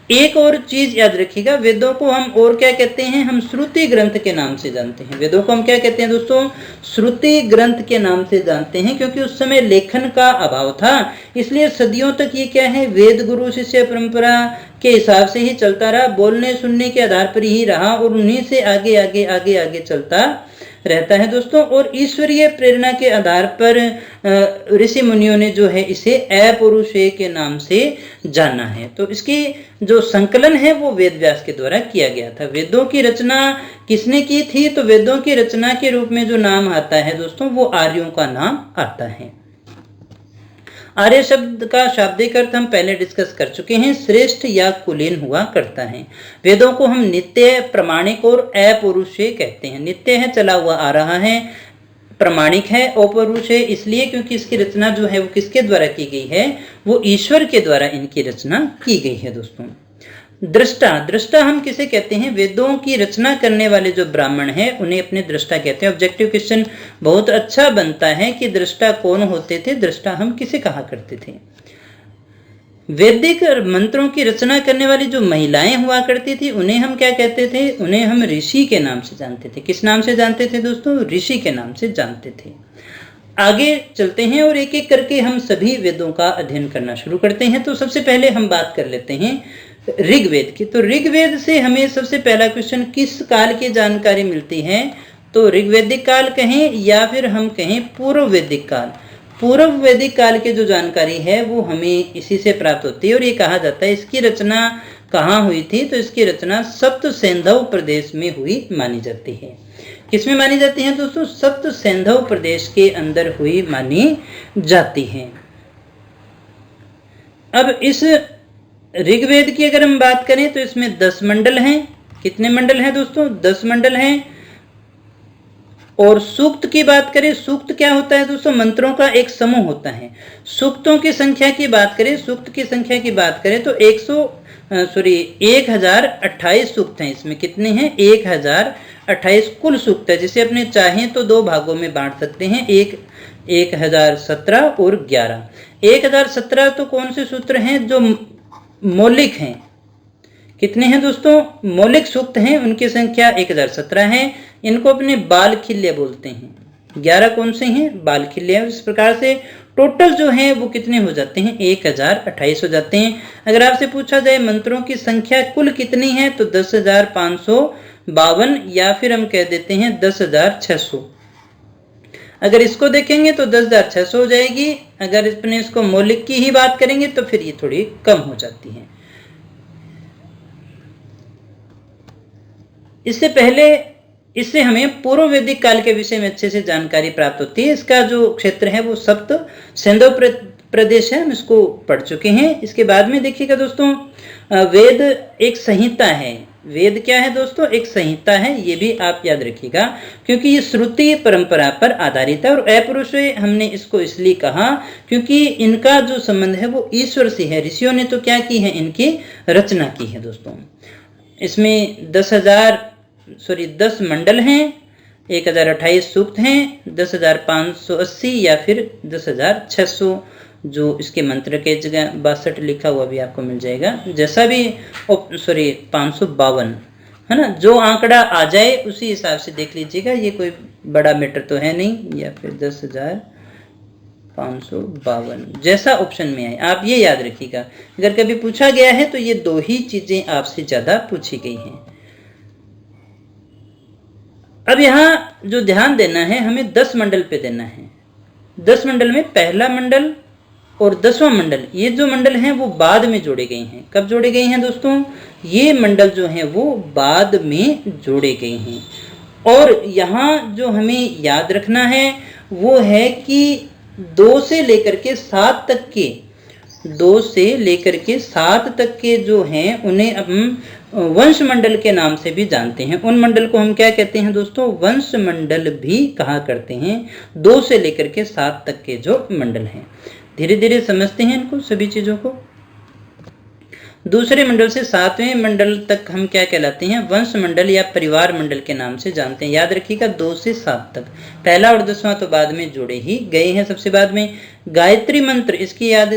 Speaker 1: एक और चीज याद रखिएगा, वेदों को हम और क्या कहते हैं? हम श्रुति ग्रंथ के नाम से जानते हैं। वेदों को हम क्या कहते हैं दोस्तों? श्रुति ग्रंथ के नाम से जानते हैं, क्योंकि उस समय लेखन का अभाव था, इसलिए सदियों तक ये क्या है? वेद गुरु शिष्य परंपरा के हिसाब से ही चलता रहा, बोलने सुनने के आधार पर ही रहा, और उन्हीं से आगे आगे आगे आगे चलता रहता है दोस्तों। और ईश्वरीय प्रेरणा के आधार पर ऋषि मुनियों ने जो है इसे अपौरुषेय के नाम से जाना है। तो इसकी जो संकलन है वो वेद व्यास के द्वारा किया गया था। वेदों की रचना किसने की थी? तो वेदों की रचना के रूप में जो नाम आता है दोस्तों वो आर्यों का नाम आता है। आर्य शब्द का शाब्दिक अर्थ हम पहले डिस्कस कर चुके हैं, श्रेष्ठ या कुलीन हुआ करता है। वेदों को हम नित्य, प्रमाणिक और अपौरुषेय कहते हैं। नित्य है, चला हुआ आ रहा है, प्रमाणिक है, अपौरुषेय इसलिए क्योंकि इसकी रचना जो है वो किसके द्वारा की गई है? वो ईश्वर के द्वारा इनकी रचना की गई है दोस्तों। दृष्टा, दृष्टा हम किसे कहते हैं? वेदों की रचना करने वाले जो ब्राह्मण हैं उन्हें अपने दृष्टा कहते हैं। ऑब्जेक्टिव क्वेश्चन बहुत अच्छा बनता है कि दृष्टा कौन होते थे, दृष्टा हम किसे कहा करते थे? वैदिक मंत्रों की रचना करने वाली जो महिलाएं हुआ करती थी उन्हें हम क्या कहते थे? उन्हें हम ऋषि के नाम से जानते थे। किस नाम से जानते थे दोस्तों? ऋषि के नाम से जानते थे। आगे चलते हैं और एक एक करके हम सभी वेदों का अध्ययन करना शुरू करते हैं। तो सबसे पहले हम बात कर लेते हैं ऋग्वेद की। तो ऋग्वेद से हमें सबसे पहला क्वेश्चन, किस काल की जानकारी मिलती है? तो ऋग्वैदिक काल कहें या फिर हम कहें पूर्व वैदिक काल। पूर्व वैदिक काल की जो जानकारी है वो हमें इसी से प्राप्त होती है, और ये कहा जाता है इसकी रचना कहाँ हुई थी? तो इसकी रचना सप्त सैंधव प्रदेश में हुई मानी जाती है। किसमें मानी जाती है दोस्तों? सप्त सैंधव प्रदेश के अंदर हुई मानी जाती है। अब इस ऋग्वेद की अगर हम बात करें तो इसमें 10 मंडल हैं। कितने मंडल हैं दोस्तों? 10 मंडल हैं। और सूक्त की बात करें, सूक्त क्या होता है दोस्तों? मंत्रों का एक समूह होता है। सूक्तों की संख्या की बात करें, सूक्त की संख्या की बात करें तो 1028 सूक्त हैं। इसमें कितने हैं? 1028 कुल सूक्त है, जिसे अपने चाहें तो 2 भागों में बांट सकते हैं, 1017 और 11। 1017 तो कौन से सूत्र हैं? जो मौलिक हैं। कितने हैं दोस्तों? मौलिक सूक्त हैं, उनकी संख्या 1017 है। इनको अपने बाल खिल्य बोलते हैं। 11 कौन से हैं? बाल खिल्य। इस प्रकार से टोटल जो है वो कितने हो जाते हैं, 1028 हो जाते हैं। अगर आपसे पूछा जाए मंत्रों की संख्या कुल कितनी है तो 10,552 या फिर हम कह देते हैं 10,600। अगर इसको देखेंगे तो 10,600 हो जाएगी। अगर अपने इसको मौलिक की ही बात करेंगे तो फिर ये थोड़ी कम हो जाती है। इससे हमें पूर्व वैदिक काल के विषय में अच्छे से जानकारी प्राप्त होती है। इसका जो क्षेत्र है वो सप्त सिंधु प्रदेश है, हम इसको पढ़ चुके हैं। इसके बाद में देखिएगा दोस्तों, वेद एक संहिता है। वेद क्या है दोस्तों, एक संहिता है, ये भी आप याद रखिएगा, क्योंकि ये श्रुति परंपरा पर आधारित है। और अपरुष हमने इसको इसलिए कहा क्योंकि इनका जो संबंध है वो ईश्वर से है। ऋषियों ने तो क्या की है, इनकी रचना की है दोस्तों। इसमें 10 मंडल हैं, 1028 सूक्त हैं, 10,580 या फिर 10,600 जो इसके मंत्र के जगह 62 लिखा हुआ भी आपको मिल जाएगा, जैसा भी 552 है ना, जो आंकड़ा आ जाए उसी हिसाब से देख लीजिएगा, ये कोई बड़ा मैटर तो है नहीं। या फिर 10,552 जैसा ऑप्शन में आए आप ये याद रखिएगा। अगर कभी पूछा गया है तो ये दो ही चीजें आपसे ज्यादा पूछी गई हैं। अब यहाँ जो ध्यान देना है, हमें 10 मंडल पे देना है। 10 मंडल में पहला मंडल और 10वां मंडल, ये जो मंडल हैं वो बाद में जोड़े गए हैं। कब जोड़े गए हैं दोस्तों, ये मंडल जो हैं वो बाद में जोड़े गए हैं। और यहाँ जो हमें याद रखना है वो है कि 2 से लेकर के 7 तक के, 2 से लेकर के 7 तक के जो हैं उन्हें हम वंश मंडल के नाम से भी जानते हैं। उन मंडल को हम क्या कहते हैं दोस्तों, वंश मंडल भी कहा करते हैं। 2 से लेकर के 7 तक के जो मंडल हैं, धीरे धीरे समझते हैं इनको सभी चीजों को। दूसरे मंडल से 7वें मंडल तक हम क्या कहलाते हैं, वंश मंडल या परिवार मंडल के नाम से जानते हैं। याद रखिएगा 2 से 7 तक, पहला और 10वां तो बाद में जोड़े ही गए हैं। सबसे बाद में गायत्री मंत्र, इसको याद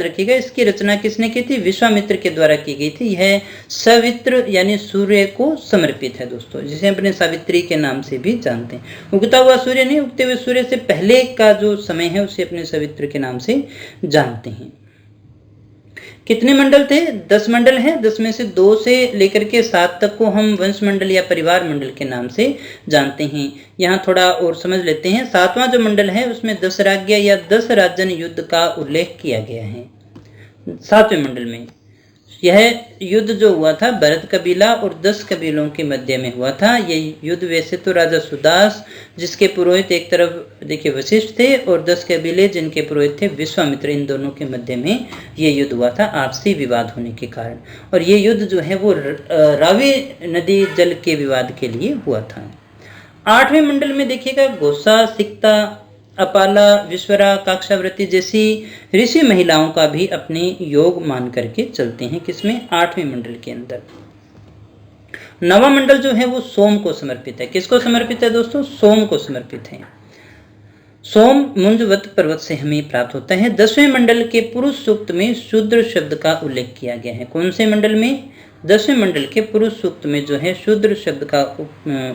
Speaker 1: रखिएगा, इसकी रचना किसने की थी, विश्वामित्र के द्वारा की गई थी। यह सवित्र यानी सूर्य को समर्पित है दोस्तों, जिसे अपने सावित्री के नाम से भी जानते हैं। उगता हुआ सूर्य नहीं, उगते हुए सूर्य से पहले का जो समय है उसे अपने सवित्र के नाम से जानते हैं। कितने मंडल थे, 10 मंडल हैं। 10 में से 2 से लेकर के 7 तक को हम वंश मंडल या परिवार मंडल के नाम से जानते हैं। यहाँ थोड़ा और समझ लेते हैं। 7वां जो मंडल है उसमें 10 राज्य या 10 राजन युद्ध का उल्लेख किया गया है। 7वें मंडल में यह युद्ध जो हुआ था भरत कबीला और 10 कबीलों के मध्य में हुआ था। ये युद्ध वैसे तो राजा सुदास, जिसके पुरोहित एक तरफ देखिए वशिष्ठ थे, और 10 कबीले जिनके पुरोहित थे विश्वामित्र, इन दोनों के मध्य में ये युद्ध हुआ था आपसी विवाद होने के कारण। और ये युद्ध जो है वो रावी नदी जल के विवाद के लिए हुआ था। 8वें मंडल में देखिएगा घोषा, सिक्ता, अपाला, विश्वरा, काक्षावृत्ति जैसी ऋषि महिलाओं का भी अपने योग मान करके चलते हैं। किसमें, 8वें मंडल के अंदर। 9वां मंडल जो है वो सोम को समर्पित है। किसको समर्पित है दोस्तों, सोम को समर्पित है। सोम मुंजवत पर्वत से हमें प्राप्त होता है। 10वें मंडल के पुरुष सूक्त में शूद्र शब्द का उल्लेख किया गया है। कौन से मंडल में, 10वें मंडल के पुरुष सूक्त में जो है शूद्र शब्द का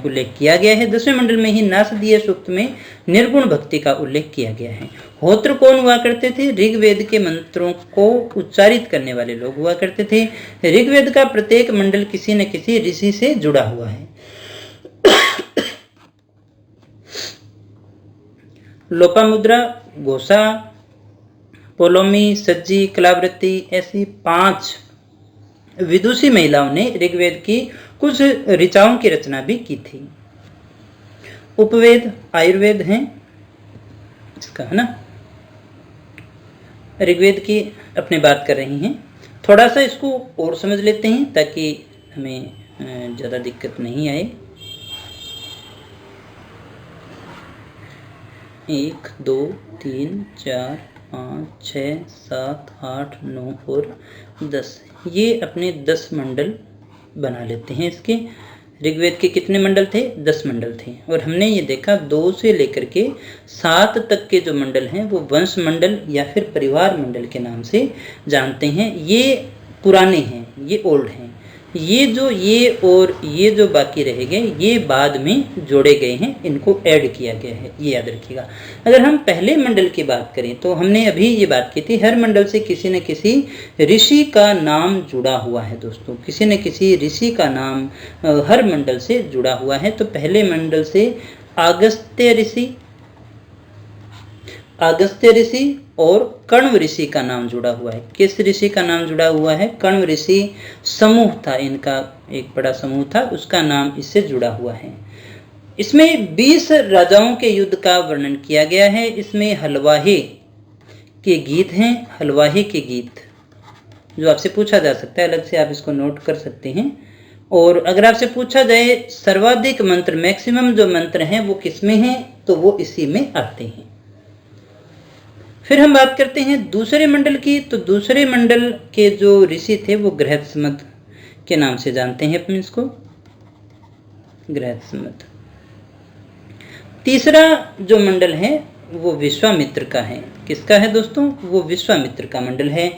Speaker 1: उल्लेख किया गया है। 10वें मंडल में ही नासदीय सूक्त में निर्गुण भक्ति का उल्लेख किया गया है। होत्र कौन हुआ करते थे, ऋग्वेद के मंत्रों को उच्चारित करने वाले लोग हुआ करते थे। ऋग्वेद का प्रत्येक मंडल किसी न किसी ऋषि से जुड़ा हुआ है। लोपामुद्रा, घोषा, पोलोमी, सज्जी, कलावृत्ति, ऐसी 5 विदुषी महिलाओं ने ऋग्वेद की कुछ ऋचाओं की रचना भी की थी। उपवेद आयुर्वेद हैं इसका, है ना। ऋग्वेद की अपने बात कर रही हैं। थोड़ा सा इसको और समझ लेते हैं ताकि हमें ज़्यादा दिक्कत नहीं आए। 1 2 3 4 5 6 7 8 9 और 10, ये अपने 10 मंडल बना लेते हैं इसके। ऋग्वेद के कितने मंडल थे, 10 मंडल थे। और हमने ये देखा 2 से लेकर के 7 तक के जो मंडल हैं वो वंश मंडल या फिर परिवार मंडल के नाम से जानते हैं। ये पुराने हैं, ये ओल्ड हैं। ये और ये जो बाकी रह गए ये बाद में जोड़े गए हैं, इनको ऐड किया गया है, ये याद रखिएगा। अगर हम पहले मंडल की बात करें तो हमने अभी ये बात की थी, हर मंडल से किसी न किसी ऋषि का नाम जुड़ा हुआ है दोस्तों, किसी न किसी ऋषि का नाम हर मंडल से जुड़ा हुआ है। तो पहले मंडल से अगस्त्य ऋषि और कण्व ऋषि का नाम जुड़ा हुआ है। किस ऋषि का नाम जुड़ा हुआ है? कण्व ऋषि समूह था, इनका एक बड़ा समूह था, उसका नाम इससे जुड़ा हुआ है। इसमें 20 राजाओं के युद्ध का वर्णन किया गया है। इसमें हलवाहे के गीत हैं, हलवाहे के गीत जो आपसे पूछा जा सकता है, अलग से आप इसको नोट कर सकते हैं। और अगर आपसे पूछा जाए सर्वाधिक मंत्र, मैक्सिमम जो मंत्र हैं वो किसमें हैं, तो वो इसी में आते हैं। फिर हम बात करते हैं दूसरे मंडल की। तो दूसरे मंडल के जो ऋषि थे वो गृहस्थमत के नाम से जानते हैं अपन इसको, गृहस्थमत। तीसरा जो मंडल है वो विश्वामित्र का है। किसका है दोस्तों? वो विश्वामित्र का मंडल है।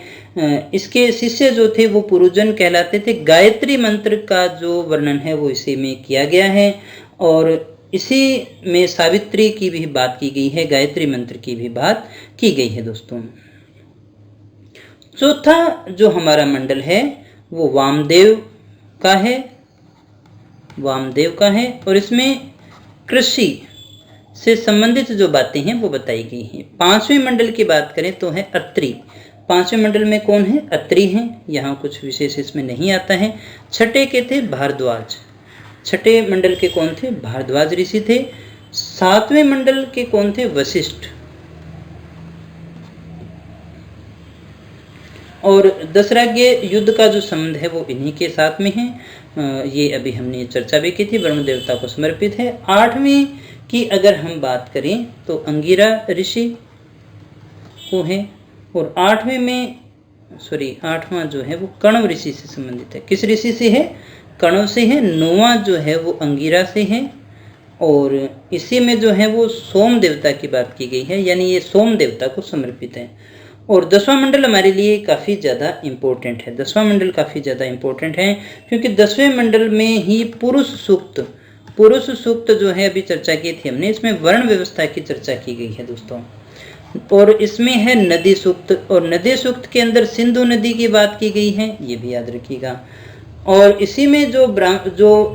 Speaker 1: इसके शिष्य जो थे वो पुरुजन कहलाते थे। गायत्री मंत्र का जो वर्णन है वो इसी में किया गया है और इसी में सावित्री की भी बात की गई है, गायत्री मंत्र की भी बात की गई है दोस्तों। चौथा जो हमारा मंडल है वो वामदेव का है और इसमें कृषि से संबंधित जो बातें हैं वो बताई गई हैं। पांचवें मंडल की बात करें तो है अत्रि। पांचवें मंडल में कौन है? अत्रि हैं, यहाँ कुछ विशेष इसमें नहीं आता है। छठे के थे भारद्वाज, छठे मंडल के कौन थे? भारद्वाज ऋषि थे। सातवें मंडल के कौन थे? वशिष्ठ। और दशराज्ञ युद्ध का जो संबंध है वो इन्हीं के साथ में है, ये अभी हमने चर्चा भी की थी, वरुण देवता को समर्पित है। आठवीं की अगर हम बात करें तो अंगिरा ऋषि को है और आठवां जो है वो कण्व ऋषि से संबंधित है। किस ऋषि से है? कण्व से है। नौवां जो है वो अंगिरा से है और इसी में जो है वो सोम देवता की बात की गई है, यानी ये सोम देवता को समर्पित है। और 10वां मंडल हमारे लिए काफ़ी ज़्यादा इम्पोर्टेंट है। 10वां मंडल काफ़ी ज़्यादा इम्पोर्टेंट है क्योंकि 10वें मंडल में ही पुरुष सूक्त जो है अभी चर्चा की थी हमने, इसमें वर्ण व्यवस्था की चर्चा की गई है दोस्तों। और इसमें है नदी सूक्त और नदी सूक्त के अंदर सिंधु नदी की बात की गई है, ये भी याद रखिएगा। और इसी में जो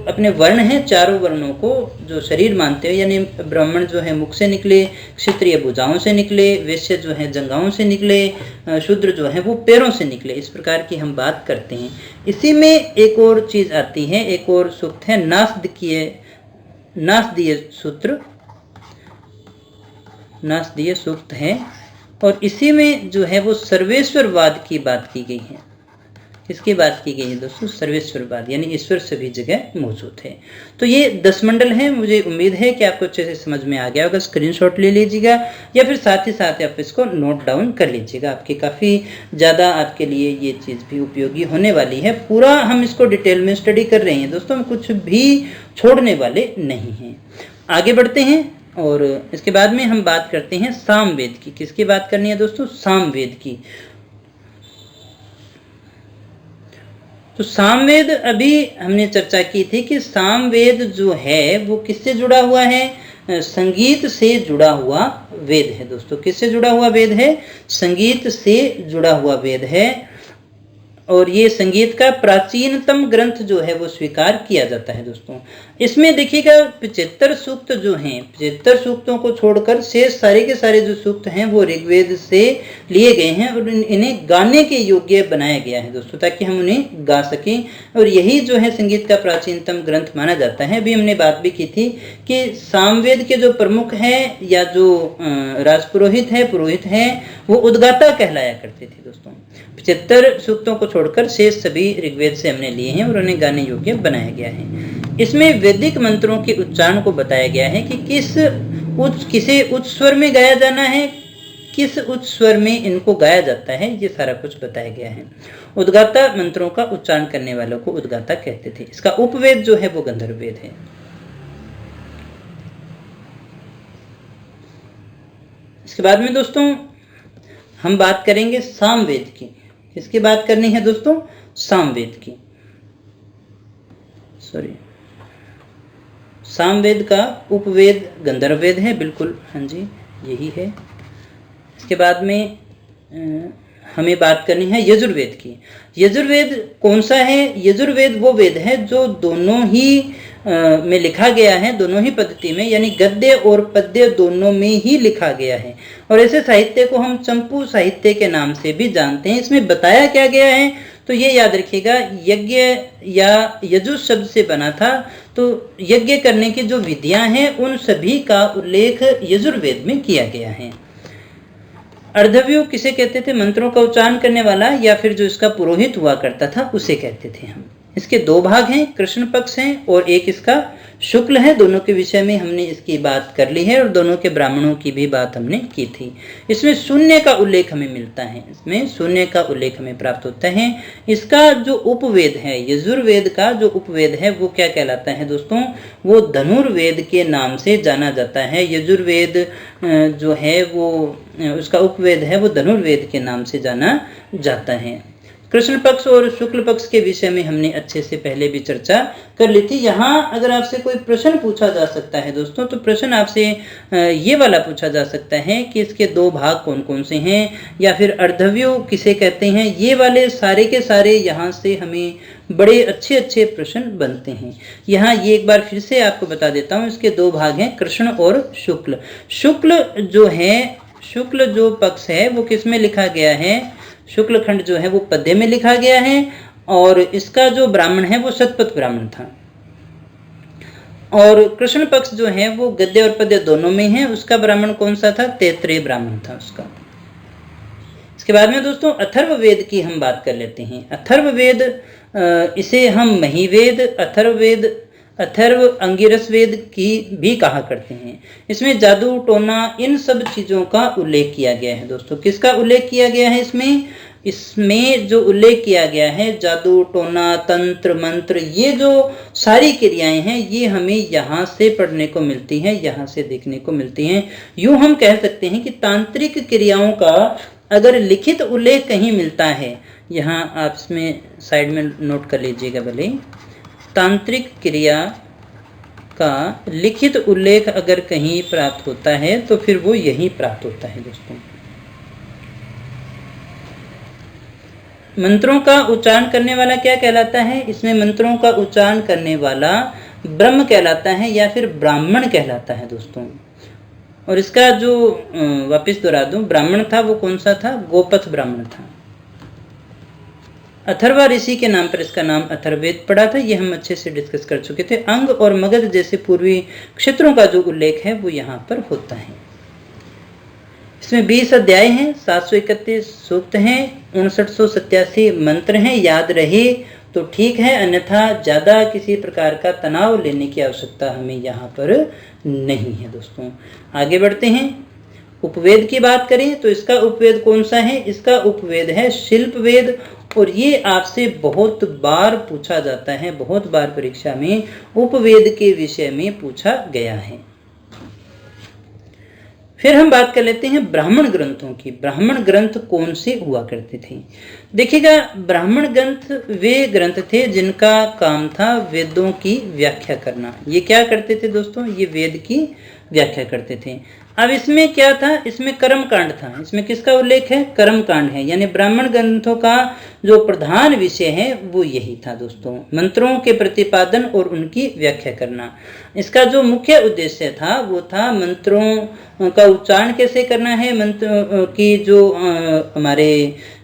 Speaker 1: अपने वर्ण हैं, चारों वर्णों को जो शरीर मानते हैं, यानी ब्राह्मण जो है मुख से निकले, क्षत्रिय भुजाओं से निकले, वैश्य जो है जंघाओं से निकले, शूद्र जो है वो पैरों से निकले, इस प्रकार की हम बात करते हैं। इसी में एक और चीज आती है, एक और सूक्त है नासदीय सूक्त है और इसी में जो है वो सर्वेश्वरवाद की बात की गई है। किसकी बात की गई है दोस्तों? सर्वेश्वरवाद, यानी ईश्वर सभी जगह मौजूद है। तो ये 10 मंडल हैं। मुझे उम्मीद है कि आपको अच्छे से समझ में आ गया होगा। स्क्रीनशॉट ले लीजिएगा या फिर साथ ही साथ आप इसको नोट डाउन कर लीजिएगा, आपके काफ़ी ज़्यादा आपके लिए ये चीज़ भी उपयोगी होने वाली है। पूरा हम इसको डिटेल में स्टडी कर रहे हैं दोस्तों, हम कुछ भी छोड़ने वाले नहीं हैं। आगे बढ़ते हैं और इसके बाद में हम बात करते हैं सामवेद की। किसकी बात करनी है दोस्तों? सामवेद की। तो सामवेद अभी हमने चर्चा की थी कि सामवेद जो है वो किससे जुड़ा हुआ है? संगीत से जुड़ा हुआ वेद है दोस्तों। किससे जुड़ा हुआ वेद है? संगीत से जुड़ा हुआ वेद है और ये संगीत का प्राचीनतम ग्रंथ जो है वो स्वीकार किया जाता है दोस्तों। इसमें देखिएगा 75 सूक्त जो हैं, 75 सूक्तों को छोड़कर शेष सारे के सारे जो सूक्त हैं वो ऋग्वेद से लिए गए हैं और इन्हें गाने के योग्य बनाया गया है दोस्तों, ताकि हम उन्हें गा सकें। और यही जो है संगीत का प्राचीनतम ग्रंथ माना जाता है। अभी हमने बात भी की थी कि सामवेद के जो प्रमुख हैं या जो राजपुरोहित है वो उद्गाता कहलाया करते थे दोस्तों। 75 सूक्तों को छोड़कर शेष सभी ऋग्वेद से हमने लिए हैं और उन्हें गाने योग्य बनाया गया है। इसमें वैदिक मंत्रों के उच्चारण को बताया गया है कि किसे उच्च स्वर में गाया जाना है, किस उच्च स्वर में इनको गाया जाता है, ये सारा कुछ बताया गया है। उद्गाता मंत्रों का उच्चारण करने वालों को उद्गाता कहते थे। इसका उपवेद जो है वो गंधर्व वेद है। इसके बाद में दोस्तों हम बात करेंगे सामवेद की। किसकी बात करनी है दोस्तों? सामवेद की। सॉरी, सामवेद का उपवेद गंधर्व वेद है, बिल्कुल, हाँ जी यही है। इसके बाद में हमें बात करनी है यजुर्वेद की। यजुर्वेद कौन सा है? यजुर्वेद वो वेद है जो दोनों ही में लिखा गया है, दोनों ही पद्धति में, यानी गद्य और पद्य दोनों में ही लिखा गया है। और ऐसे साहित्य को हम चंपू साहित्य के नाम से भी जानते हैं। इसमें बताया क्या गया है तो ये याद रखिएगा, यज्ञ या यजुष शब्द से बना था, तो यज्ञ करने की जो विधियां हैं उन सभी का उल्लेख यजुर्वेद में किया गया है। अर्धव्यू किसे कहते थे? मंत्रों का उच्चारण करने वाला या फिर जो इसका पुरोहित हुआ करता था उसे कहते थे हम। इसके दो भाग हैं, कृष्ण पक्ष हैं और एक इसका शुक्ल है। दोनों के विषय में हमने इसकी बात कर ली है और दोनों के ब्राह्मणों की भी बात हमने की थी। इसमें शून्य का उल्लेख हमें मिलता है, इसमें शून्य का उल्लेख हमें प्राप्त होता है। इसका जो उपवेद है, यजुर्वेद का जो उपवेद है वो क्या कहलाता है दोस्तों? वो धनुर्वेद के नाम से जाना जाता है। यजुर्वेद जो है वो उसका उपवेद है वो धनुर्वेद के नाम से जाना जाता है। कृष्ण पक्ष और शुक्ल पक्ष के विषय में हमने अच्छे से पहले भी चर्चा कर ली थी। यहाँ अगर आपसे कोई प्रश्न पूछा जा सकता है दोस्तों, तो प्रश्न आपसे ये वाला पूछा जा सकता है कि इसके दो भाग कौन कौन से हैं, या फिर अर्धव्यू किसे कहते हैं। ये वाले सारे के सारे यहाँ से हमें बड़े अच्छे अच्छे प्रश्न बनते हैं। यहाँ ये एक बार फिर से आपको बता देता हूँ, इसके दो भाग हैं, कृष्ण और शुक्ल। शुक्ल जो है, शुक्ल जो पक्ष है वो किस में लिखा गया है? शुक्ल खंड जो है वो पद्य में लिखा गया है और इसका जो ब्राह्मण है वो शतपथ ब्राह्मण था। और कृष्ण पक्ष जो है वो गद्य और पद्य दोनों में है। उसका ब्राह्मण कौन सा था? तैत्रेय ब्राह्मण था उसका। इसके बाद में दोस्तों अथर्ववेद की हम बात कर लेते हैं। अथर्ववेद, इसे हम महिवेद, अथर्ववेद, अथर्व, अंगिरस वेद की भी कहा करते हैं। इसमें जादू टोना इन सब चीजों का उल्लेख किया गया है दोस्तों। किसका उल्लेख किया गया है इसमें जो उल्लेख किया गया है, जादू टोना तंत्र मंत्र, ये जो सारी क्रियाएं हैं ये हमें यहाँ से पढ़ने को मिलती हैं, यहाँ से देखने को मिलती हैं। यूं हम कह सकते हैं कि तांत्रिक क्रियाओं का अगर लिखित उल्लेख कहीं मिलता है, यहाँ आप इसमें साइड में नोट कर लीजिएगा भले, तांत्रिक क्रिया का लिखित उल्लेख अगर कहीं प्राप्त होता है तो फिर वो यही प्राप्त होता है दोस्तों। मंत्रों का उच्चारण करने वाला क्या कहलाता है? इसमें मंत्रों का उच्चारण करने वाला ब्रह्म कहलाता है या फिर ब्राह्मण कहलाता है दोस्तों। और इसका जो वापिस दोहरा दूं, ब्राह्मण था वो कौन सा था? गोपथ ब्राह्मण था। अथर्वा ऋषि के नाम पर इसका नाम अथर्ववेद पड़ा था, ये हम अच्छे से डिस्कस कर चुके थे। अंग और मगध जैसे पूर्वी क्षेत्रों का जो उल्लेख है वो यहाँ पर होता है। इसमें 20 अध्याय हैं, 731 सूक्त हैं, 5987 मंत्र हैं। याद रहे तो ठीक है, अन्यथा ज्यादा किसी प्रकार का तनाव लेने की आवश्यकता हमें यहाँ पर नहीं है दोस्तों। आगे बढ़ते हैं। उपवेद की बात करें तो इसका उपवेद कौन सा है? इसका उपवेद है शिल्प वेद, और ये आपसे बहुत बार पूछा जाता है, बहुत बार परीक्षा में उपवेद के विषय में पूछा गया है। फिर हम बात कर लेते हैं ब्राह्मण ग्रंथों की। ब्राह्मण ग्रंथ कौन से हुआ करते थे? देखिएगा, ब्राह्मण ग्रंथ वे ग्रंथ थे जिनका काम था वेदों की व्याख्या करना। ये क्या करते थे दोस्तों? ये वेद की व्याख्या करते थे। अब इसमें क्या था? इसमें कर्म कांड था। इसमें किसका उल्लेख है? कर्म कांड है, यानी ब्राह्मण ग्रंथों का जो प्रधान विषय है वो यही था दोस्तों, मंत्रों के प्रतिपादन और उनकी व्याख्या करना। इसका जो मुख्य उद्देश्य था वो था मंत्रों का उच्चारण कैसे करना है, मंत्र की जो हमारे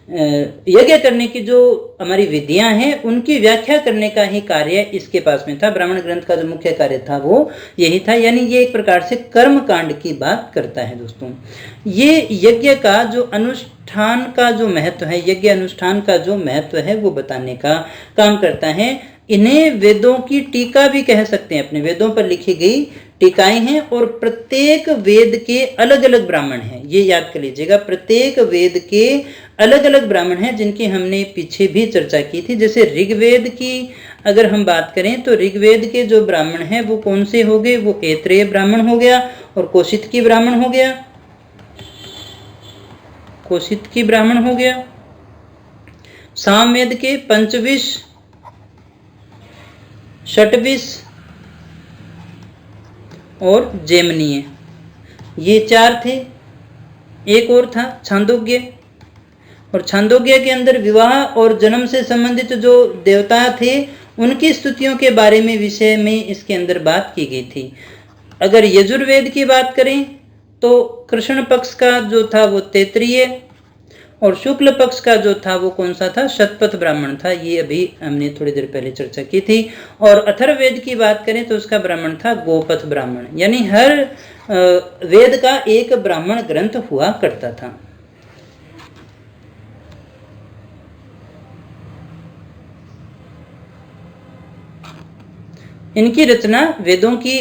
Speaker 1: यज्ञ करने की जो हमारी विधियां हैं उनकी व्याख्या करने का ही कार्य इसके पास में था। ब्राह्मण ग्रंथ का जो मुख्य कार्य था वो यही था, यानी ये एक प्रकार से कर्म कांड की बात करता है दोस्तों। ये यज्ञ का जो अनुष्ठान का जो महत्व है, यज्ञ अनुष्ठान का जो महत्व है वो बताने का काम करता है। इन्हें वेदों की टीका भी कह सकते हैं, अपने वेदों पर लिखी गई टीकाएं हैं, और प्रत्येक वेद के अलग अलग ब्राह्मण हैं। ये याद कर लीजिएगा, प्रत्येक वेद के अलग अलग ब्राह्मण हैं जिनकी हमने पीछे भी चर्चा की थी। जैसे ऋग्वेद की अगर हम बात करें तो ऋग्वेद के जो ब्राह्मण हैं वो कौन से हो गए? वो ऐत्रेय ब्राह्मण हो गया और कौशितकी ब्राह्मण हो गया, कौशितकी ब्राह्मण हो गया। सामवेद के पंचविश शटविस और जेमनीय, ये 4 थे। एक और था छांदोग्य, और छांदोग्य के अंदर विवाह और जन्म से संबंधित जो देवता थे उनकी स्तुतियों के बारे में विषय में इसके अंदर बात की गई थी। अगर यजुर्वेद की बात करें तो कृष्ण पक्ष का जो था वो तैत्तिरीय, और शुक्ल पक्ष का जो था वो कौन सा था, शतपथ ब्राह्मण था। ये अभी हमने थोड़ी देर पहले चर्चा की थी। और अथर्ववेद की बात करें तो उसका ब्राह्मण था गोपथ ब्राह्मण, यानी हर वेद का एक ब्राह्मण ग्रंथ हुआ करता था। इनकी रचना वेदों की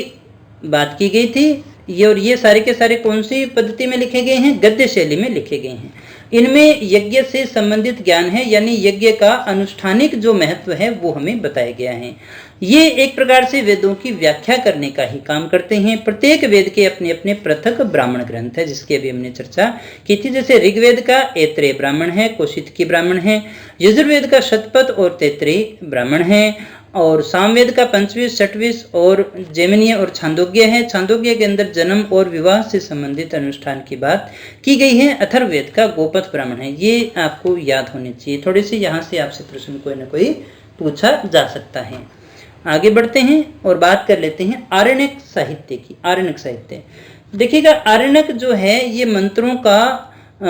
Speaker 1: बात की गई थी। ये सारे के सारे कौन सी पद्धति में लिखे गए हैं, गद्य शैली में लिखे गए हैं। इनमें यज्ञ से संबंधित ज्ञान है, यानी यज्ञ का अनुष्ठानिक जो महत्व है वो हमें बताया गया है। ये एक प्रकार से वेदों की व्याख्या करने का ही काम करते हैं। प्रत्येक वेद के अपने अपने पृथक ब्राह्मण ग्रंथ है, जिसकी अभी हमने चर्चा की थी। जैसे ऋग्वेद का ऐत्रेय ब्राह्मण है, कौशितकी ब्राह्मण है, यजुर्वेद का शतपथ और तैत्तिरीय ब्राह्मण है, और सामवेद का पंचविश, छठविश और जेमिनीय और छांदोग्य है। छांदोग्य के अंदर जन्म और विवाह से संबंधित अनुष्ठान की बात की गई है। अथर्ववेद का गोपथ ब्राह्मण है। ये आपको याद होने चाहिए। थोड़ी सी यहाँ से आपसे प्रश्न कोई ना कोई पूछा जा सकता है। आगे बढ़ते हैं और बात कर लेते हैं आरण्यक साहित्य की। आरण्यक साहित्य देखिएगा, आरण्यक जो है ये मंत्रों का,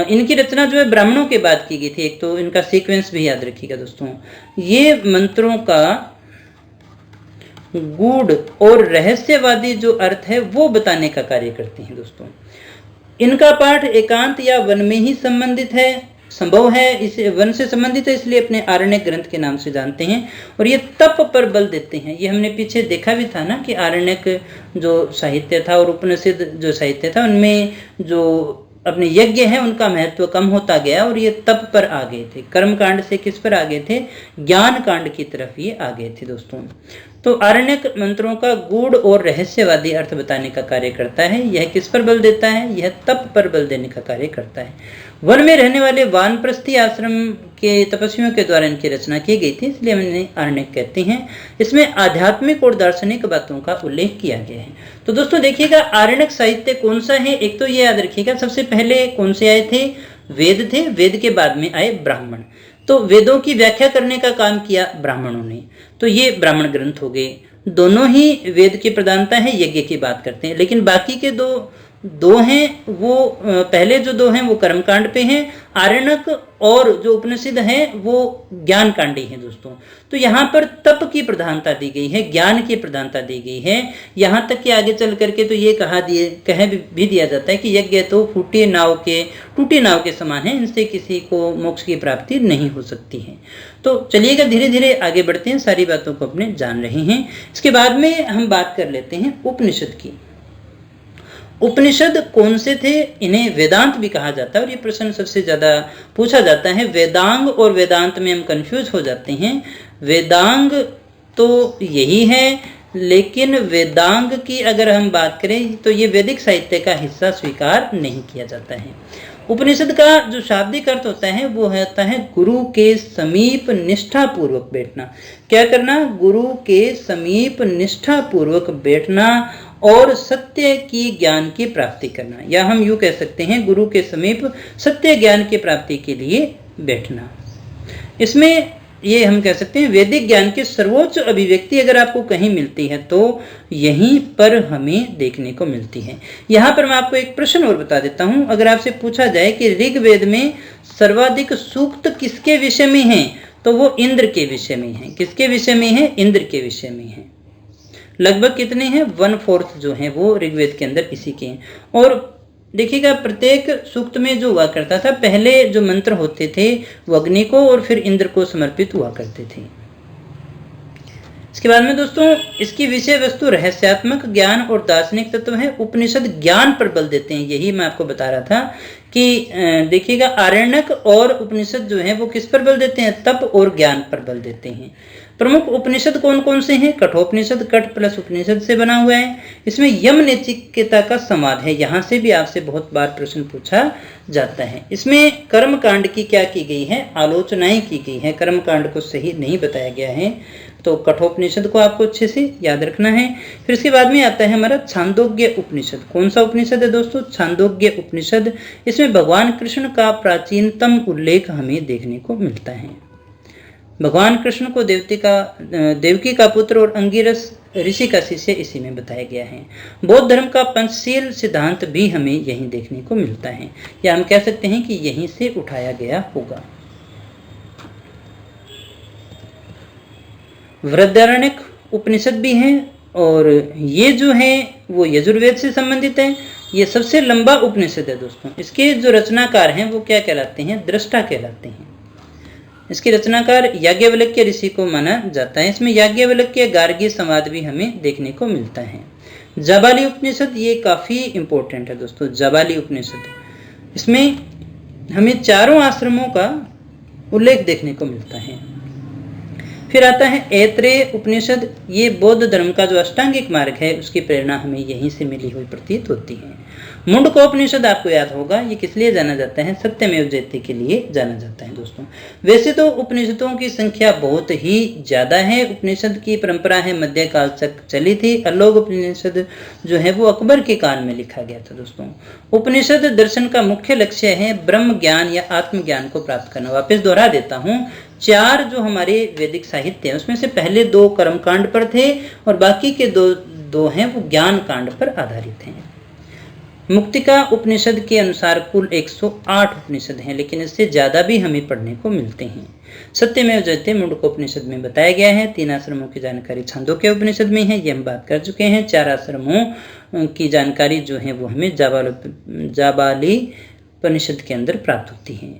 Speaker 1: इनकी रचना जो है ब्राह्मणों के बाद की गई थी। एक तो इनका सीक्वेंस भी याद रखिएगा दोस्तों। ये मंत्रों का गूढ़ और रहस्यवादी जो अर्थ है वो बताने का कार्य करते हैं दोस्तों। इनका पाठ एकांत या वन में ही संबंधित है, संभव है, इसे वन से संबंधित है, इसलिए अपने आरण्यक ग्रंथ के नाम से जानते हैं। और ये तप पर बल देते हैं। ये हमने पीछे देखा भी था ना कि आरण्यक जो साहित्य था और उपनिषद जो साहित्य था उनमें जो अपने यज्ञ है उनका महत्व कम होता गया और ये तप पर आ गए थे। कर्म कांड से किस पर आ गए थे, ज्ञान कांड की तरफ ये आ गए थे दोस्तों। तो आरण्यक मंत्रों का गूढ़ और रहस्यवादी अर्थ बताने का कार्य करता है। यह किस पर बल देता है, यह तप पर बल देने का कार्य करता है। वन में रहने वाले वानप्रस्थी आश्रम के तपस्वियों के द्वारा इनकी रचना की गई थी, इसलिए हम इन्हें आरण्यक कहते हैं। इसमें आध्यात्मिक और दार्शनिक बातों का उल्लेख किया गया है। तो दोस्तों देखिएगा, आरण्यक साहित्य कौन सा है, एक तो ये याद रखिएगा, सबसे पहले कौन से आए थे, वेद थे, वेद के बाद में आए ब्राह्मण। तो वेदों की व्याख्या करने का काम किया ब्राह्मणों ने, तो ये ब्राह्मण ग्रंथ हो गए। दोनों ही वेद की प्रधानता है, यज्ञ की बात करते हैं। लेकिन बाकी के दो हैं, वो पहले जो दो हैं वो कर्मकांड पे हैं। आरण्यक और जो उपनिषद है वो ज्ञान कांडी है दोस्तों। तो यहाँ पर तप की प्रधानता दी गई है, ज्ञान की प्रधानता दी गई है। यहाँ तक कि आगे चल करके तो ये कह भी दिया जाता है कि यज्ञ तो टूटी नाव के समान है, इनसे किसी को मोक्ष की प्राप्ति नहीं हो सकती है। तो चलिएगा धीरे धीरे आगे बढ़ते हैं, सारी बातों को अपने जान रहे हैं। इसके बाद में हम बात कर लेते हैं उपनिषद की। उपनिषद कौन से थे, इन्हें वेदांत भी कहा जाता है और ये प्रश्न सबसे ज्यादा पूछा जाता है। वेदांग और वेदांत में हम कंफ्यूज हो जाते हैं। वेदांग तो यही है, लेकिन वेदांग की अगर हम बात करें तो ये वैदिक साहित्य का हिस्सा स्वीकार नहीं किया जाता है। उपनिषद का जो शाब्दिक अर्थ होता है वो होता है गुरु के समीप निष्ठा पूर्वक बैठना। क्या करना, गुरु के समीप निष्ठा पूर्वक बैठना और सत्य की ज्ञान की प्राप्ति करना, या हम यूं कह सकते हैं गुरु के समीप सत्य ज्ञान की प्राप्ति के लिए बैठना। इसमें ये हम कह सकते हैं वैदिक ज्ञान की सर्वोच्च अभिव्यक्ति अगर आपको कहीं मिलती है तो यहीं पर हमें देखने को मिलती है। यहाँ पर मैं आपको एक प्रश्न और बता देता हूँ। अगर आपसे पूछा जाए कि ऋग्वेद में सर्वाधिक सूक्त किसके विषय में है, तो वो इंद्र के विषय में है। किसके विषय में है, इंद्र के विषय में है। लगभग कितने हैं, 1/4 जो है वो ऋग्वेद के अंदर इसी के हैं। और देखिएगा प्रत्येक सूक्त में जो हुआ करता था, पहले जो मंत्र होते थे वो अग्नि को और फिर इंद्र को समर्पित हुआ करते थे। इसके बाद में दोस्तों इसकी विषय वस्तु रहस्यात्मक ज्ञान और दार्शनिक तत्व है। उपनिषद ज्ञान पर बल देते हैं, यही मैं आपको बता रहा था कि देखिएगा आरण्यक और उपनिषद जो है वो किस पर बल देते हैं, तप और ज्ञान पर बल देते हैं। प्रमुख उपनिषद कौन कौन से हैं, कठोपनिषद कठ प्लस उपनिषद से बना हुआ है। इसमें यम नैतिकता का संवाद है, यहाँ से भी आपसे बहुत बार प्रश्न पूछा जाता है। इसमें कर्म कांड की क्या की गई है, आलोचनाएं की गई है। कर्म कांड को सही नहीं बताया गया है। तो कठोपनिषद को आपको अच्छे से याद रखना है। फिर इसके बाद में आता है हमारा छांदोग्य उपनिषद। कौन सा उपनिषद है दोस्तों? छांदोग्य उपनिषद। इसमें भगवान कृष्ण का प्राचीनतम उल्लेख हमें देखने को मिलता है। भगवान कृष्ण को देवकी का पुत्र और अंगिरस ऋषि का शिष्य इसी में बताया गया है। बौद्ध धर्म का पंचशील सिद्धांत भी हमें यहीं देखने को मिलता है, या हम कह सकते हैं कि यहीं से उठाया गया होगा। वृहदारण्यक उपनिषद भी है, और ये जो है वो यजुर्वेद से संबंधित है। ये सबसे लंबा उपनिषद है दोस्तों। इसके जो रचनाकार हैं वो क्या कहलाते हैं? दृष्टा कहलाते हैं। इसके रचनाकार याज्ञवल्क्य ऋषि को माना जाता है। इसमें याज्ञवल्क्य गार्गी संवाद भी हमें देखने को मिलता है। जाबाली उपनिषद ये काफी इंपॉर्टेंट है दोस्तों। जाबाली उपनिषद, इसमें हमें चारों आश्रमों का उल्लेख देखने को मिलता है। फिर आता है ऐत्रेय उपनिषद। ये बौद्ध धर्म का जो अष्टांगिक मार्ग है उसकी प्रेरणा हमें यहीं से मिली हुई प्रतीत होती है। मुंडकोपनिषद आपको याद होगा, ये किस लिए जाना जाता है? सत्यमेव जयते के लिए जाना जाता है दोस्तों। वैसे तो उपनिषदों की संख्या बहुत ही ज्यादा है। उपनिषद की परंपरा है मध्यकाल तक चली थी। अलोक उपनिषद जो है वो अकबर के काल में लिखा गया था दोस्तों। उपनिषद दर्शन का मुख्य लक्ष्य है ब्रह्म ज्ञान या आत्मज्ञान को प्राप्त करना। वापस दोहरा देता हूँ, चार जो हमारे वैदिक साहित्य है उसमें से पहले दो कर्मकांड पर थे और बाकी के दो हैं वो ज्ञान कांड पर आधारित हैं। मुक्तिका उपनिषद के अनुसार कुल 108 उपनिषद हैं, लेकिन इससे ज्यादा भी हमें पढ़ने को मिलते हैं। सत्यमेव जयते मुंडकोपनिषद में बताया गया है। 3 आश्रमों की जानकारी छांदोग्य उपनिषद में है, ये हम बात कर चुके हैं। 4 आश्रमों की जानकारी जो है वो हमें जाबाली उपनिषद के अंदर प्राप्त होती है।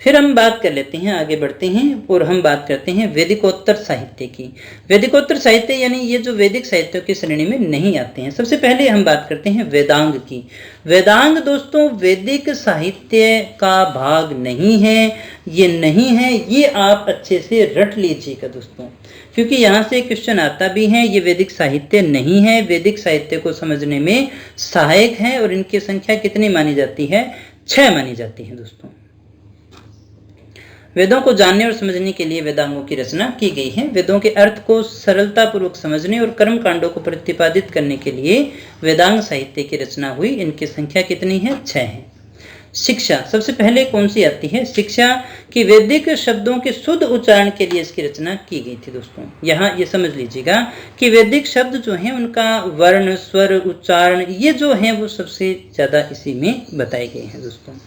Speaker 1: फिर हम बात कर लेते हैं, आगे बढ़ते हैं और हम बात करते हैं वैदिकोत्तर साहित्य की। वैदिकोत्तर साहित्य यानी ये जो वैदिक साहित्यों की श्रेणी में नहीं आते हैं। सबसे पहले हम बात करते हैं वेदांग की। वेदांग दोस्तों वैदिक साहित्य का भाग नहीं है, ये नहीं है, ये आप अच्छे से रट लीजिएगा दोस्तों, क्योंकि यहाँ से क्वेश्चन आता भी है। ये वैदिक साहित्य नहीं है, वैदिक साहित्य को समझने में सहायक है और इनकी संख्या कितनी मानी जाती है? 6 मानी जाती है दोस्तों। वेदों को जानने और समझने के लिए वेदांगों की रचना की गई है। वेदों के अर्थ को सरलतापूर्वक समझने और कर्म कांडों को प्रतिपादित करने के लिए वेदांग साहित्य की रचना हुई। इनकी संख्या कितनी है? 6 है। शिक्षा सबसे पहले कौन सी आती है? शिक्षा की वैदिक शब्दों के शुद्ध उच्चारण के लिए इसकी रचना की गई थी दोस्तों। यहाँ ये समझ लीजिएगा कि वैदिक शब्द जो हैं उनका वर्ण, स्वर, उच्चारण ये जो है वो सबसे ज्यादा इसी में बताए गए हैं दोस्तों।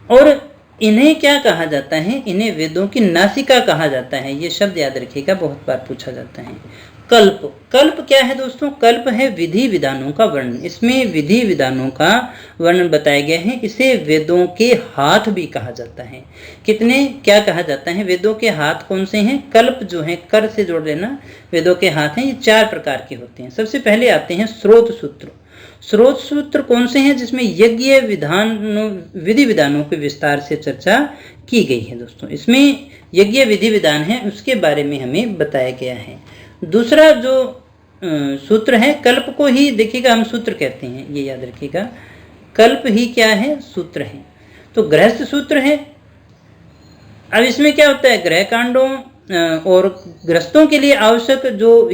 Speaker 1: और इन्हें क्या कहा जाता है? इन्हें वेदों की नासिका कहा जाता है। ये शब्द याद रखिएगा, बहुत बार पूछा जाता है। कल्प, कल्प क्या है दोस्तों? कल्प है विधि विधानों का वर्णन। इसमें विधि विधानों का वर्णन बताया गया है। इसे वेदों के हाथ भी कहा जाता है। कितने क्या कहा जाता है? वेदों के हाथ कौन से हैं? कल्प जो है, कर से जोड़ लेना, वेदों के हाथ हैं। ये 4 प्रकार के होते हैं। सबसे पहले आते हैं स्रोत सूत्र। स्रोत सूत्र कौन से हैं? जिसमें यज्ञ विधि विधानों के विस्तार से चर्चा की गई है दोस्तों। इसमें यज्ञ विधि विधान है उसके बारे में हमें बताया गया है। दूसरा जो सूत्र है, कल्प को ही देखिएगा हम सूत्र कहते हैं, ये याद रखिएगा। कल्प ही क्या है? सूत्र है। तो गृहस्थ सूत्र है। अब इसमें क्या होता है? गृह कांडों और गृहस्थों के लिए आवश्यक जो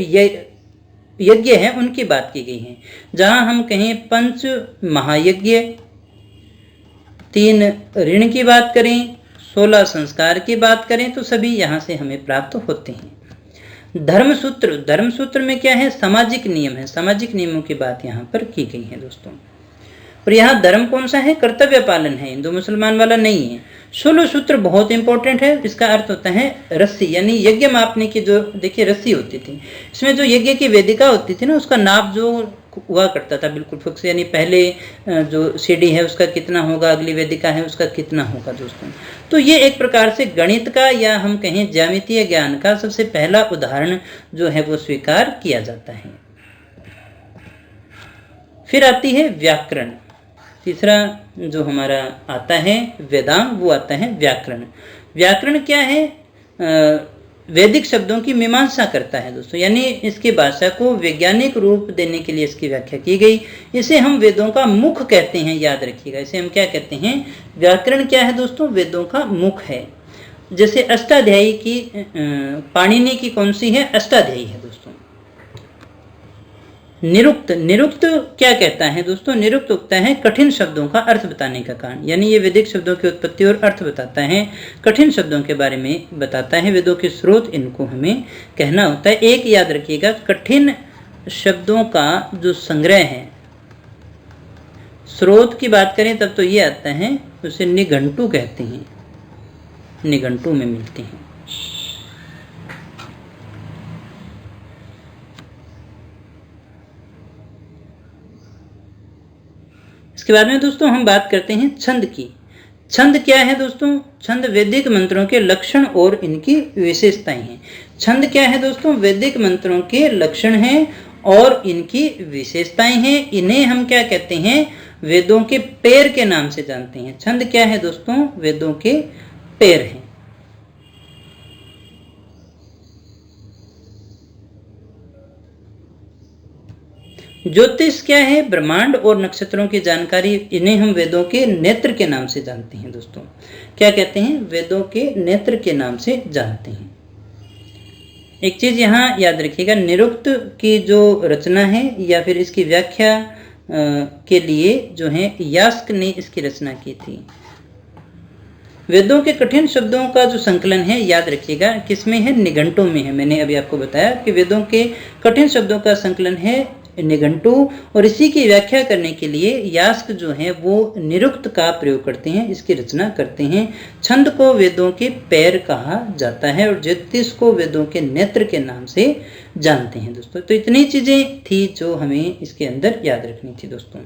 Speaker 1: यज्ञ है उनकी बात की गई है। जहां हम कहें 5 महायज्ञ, 3 ऋण की बात करें, 16 संस्कार की बात करें, तो सभी यहां से हमें प्राप्त होते हैं। धर्मसूत्र, धर्मसूत्र में क्या है? सामाजिक नियम है। सामाजिक नियमों की बात यहाँ पर की गई है दोस्तों। और यहाँ धर्म कौन सा है? कर्तव्य पालन है, हिंदू मुसलमान वाला नहीं है। 16 सूत्र बहुत इंपॉर्टेंट है। इसका अर्थ होता है रस्सी, यानी यज्ञ मापने की जो देखिए रस्सी होती थी, इसमें जो यज्ञ की वेदिका होती थी ना, उसका नाप जो हुआ करता था बिल्कुल फिक्स, यानी पहले जो सीढ़ी है उसका कितना होगा, अगली वेदिका है उसका कितना होगा दोस्तों। तो ये एक प्रकार से गणित का या हम कहें ज्यामितीय ज्ञान का सबसे पहला उदाहरण जो है वो स्वीकार किया जाता है। फिर आती है व्याकरण। तीसरा जो हमारा आता है वेदांग, वो आता है व्याकरण। व्याकरण क्या है? वैदिक शब्दों की मीमांसा करता है दोस्तों, यानी इसकी भाषा को वैज्ञानिक रूप देने के लिए इसकी व्याख्या की गई। इसे हम वेदों का मुख कहते हैं, याद रखिएगा। इसे हम क्या कहते हैं? व्याकरण क्या है दोस्तों? वेदों का मुख है। जैसे अष्टाध्यायी की पाणिनि की कौन सी है? अष्टाध्यायी है दोस्तों। निरुक्त, निरुक्त क्या कहता है दोस्तों? निरुक्त उगता है कठिन शब्दों का अर्थ बताने का कारण, यानी ये वैदिक शब्दों की उत्पत्ति और अर्थ बताता है, कठिन शब्दों के बारे में बताता है, वेदों के स्रोत इनको हमें कहना होता है। एक याद रखिएगा, कठिन शब्दों का जो संग्रह है, स्रोत की बात करें तब तो ये आता है, उसे निघंटु कहते हैं, निघंटु में मिलते हैं। इसके बाद में दोस्तों हम बात करते हैं छंद की। छंद क्या है दोस्तों? छंद वैदिक मंत्रों के लक्षण और इनकी विशेषताएं हैं। छंद क्या है दोस्तों? वैदिक मंत्रों के लक्षण हैं और इनकी विशेषताएं हैं। इन्हें हम क्या कहते हैं? वेदों के पैर के नाम से जानते हैं। छंद क्या है दोस्तों? वेदों के पैर हैं। ज्योतिष क्या है? ब्रह्मांड और नक्षत्रों की जानकारी। इन्हें हम वेदों के नेत्र के नाम से जानते हैं दोस्तों। क्या कहते हैं? वेदों के नेत्र के नाम से जानते हैं। एक चीज यहाँ याद रखिएगा, निरुक्त की जो रचना है या फिर इसकी व्याख्या के लिए जो है यास्क ने इसकी रचना की थी। वेदों के कठिन शब्दों का जो संकलन है, याद रखिएगा किसमें है? निघंटु में है। मैंने अभी आपको बताया कि वेदों के कठिन शब्दों का संकलन है निघंटु, और इसी की व्याख्या करने के लिए यास्क जो है वो निरुक्त का प्रयोग करते हैं, इसकी रचना करते हैं। छंद को वेदों के पैर कहा जाता है और ज्योतिष को वेदों के नेत्र के नाम से जानते हैं दोस्तों। तो इतनी चीजें थी जो हमें इसके अंदर याद रखनी थी दोस्तों।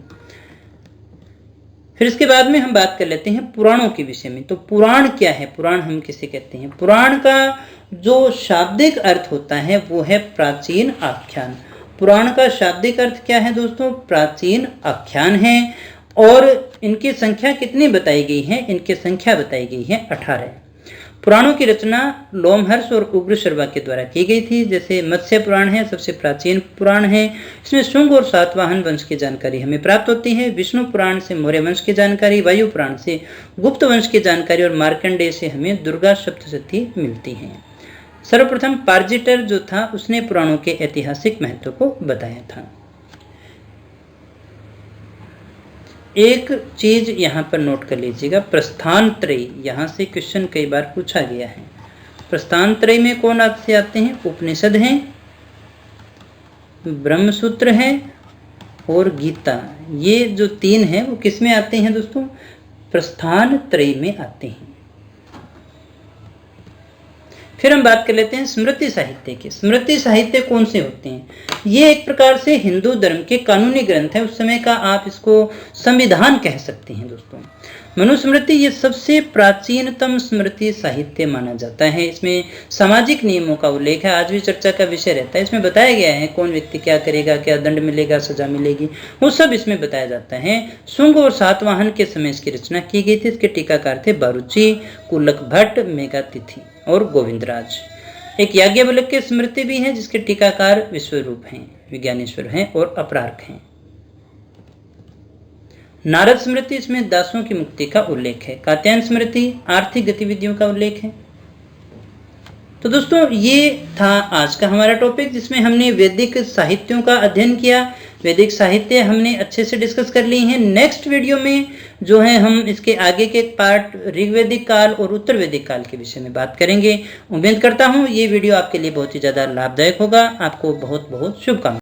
Speaker 1: फिर इसके बाद में हम बात कर लेते हैं पुराणों के विषय में। तो पुराण क्या है? पुराण हम किसे कहते हैं? पुराण का जो शाब्दिक अर्थ होता है वो है प्राचीन आख्यान। पुराण का शाब्दिक अर्थ क्या है दोस्तों? प्राचीन आख्यान है। और इनकी संख्या कितनी बताई गई है? इनकी संख्या बताई गई है 18। पुराणों की रचना लोमहर्ष और उग्रशर्वा के द्वारा की गई थी। जैसे मत्स्य पुराण है, सबसे प्राचीन पुराण है। इसमें शुंग और सातवाहन वंश की जानकारी हमें प्राप्त होती है। विष्णु पुराण से मौर्य वंश की जानकारी, वायु पुराण से गुप्त वंश की जानकारी और मार्कंडेय से हमें दुर्गा सप्तशती मिलती है। सर्वप्रथम पार्जिटर जो था उसने पुराणों के ऐतिहासिक महत्व को बताया था। एक चीज यहां पर नोट कर लीजिएगा, प्रस्थानत्रयी, यहां से क्वेश्चन कई बार पूछा गया है। प्रस्थानत्रयी में कौन से आते हैं? उपनिषद हैं, ब्रह्मसूत्र है और गीता। ये जो तीन है वो किस में आते हैं दोस्तों? प्रस्थानत्रयी में आते हैं। फिर हम बात कर लेते हैं स्मृति साहित्य की। स्मृति साहित्य कौन से होते हैं? ये एक प्रकार से हिंदू धर्म के कानूनी ग्रंथ है। उस समय का आप इसको संविधान कह सकते हैं दोस्तों। मनुस्मृति ये सबसे प्राचीनतम स्मृति साहित्य माना जाता है। इसमें सामाजिक नियमों का उल्लेख है, आज भी चर्चा का विषय रहता है। इसमें बताया गया है कौन व्यक्ति क्या करेगा, क्या दंड मिलेगा, सजा मिलेगी, वो सब इसमें बताया जाता है। शुंग और सातवाहन के समय इसकी रचना की गई थी। इसके टीकाकार थे बारुची, कुलक भट्ट, मेघातिथि और गोविंदराज। एक याज्ञवल्क्य की स्मृति भी है जिसके टीकाकार विश्वरूप हैं, विज्ञानेश्वर हैं और अपरार्क हैं। नारद स्मृति, इसमें दासों की मुक्ति का उल्लेख है। कात्यायन स्मृति आर्थिक गतिविधियों का उल्लेख है। तो दोस्तों ये था आज का हमारा टॉपिक जिसमें हमने वैदिक साहित्यों का अध्ययन किया। वैदिक साहित्य हमने अच्छे से डिस्कस कर ली हैं। नेक्स्ट वीडियो में जो है हम इसके आगे के पार्ट ऋग्वैदिक काल और उत्तर वैदिक काल के विषय में बात करेंगे। उम्मीद करता हूँ ये वीडियो आपके लिए बहुत ही ज़्यादा लाभदायक होगा। आपको बहुत बहुत शुभकामनाएं।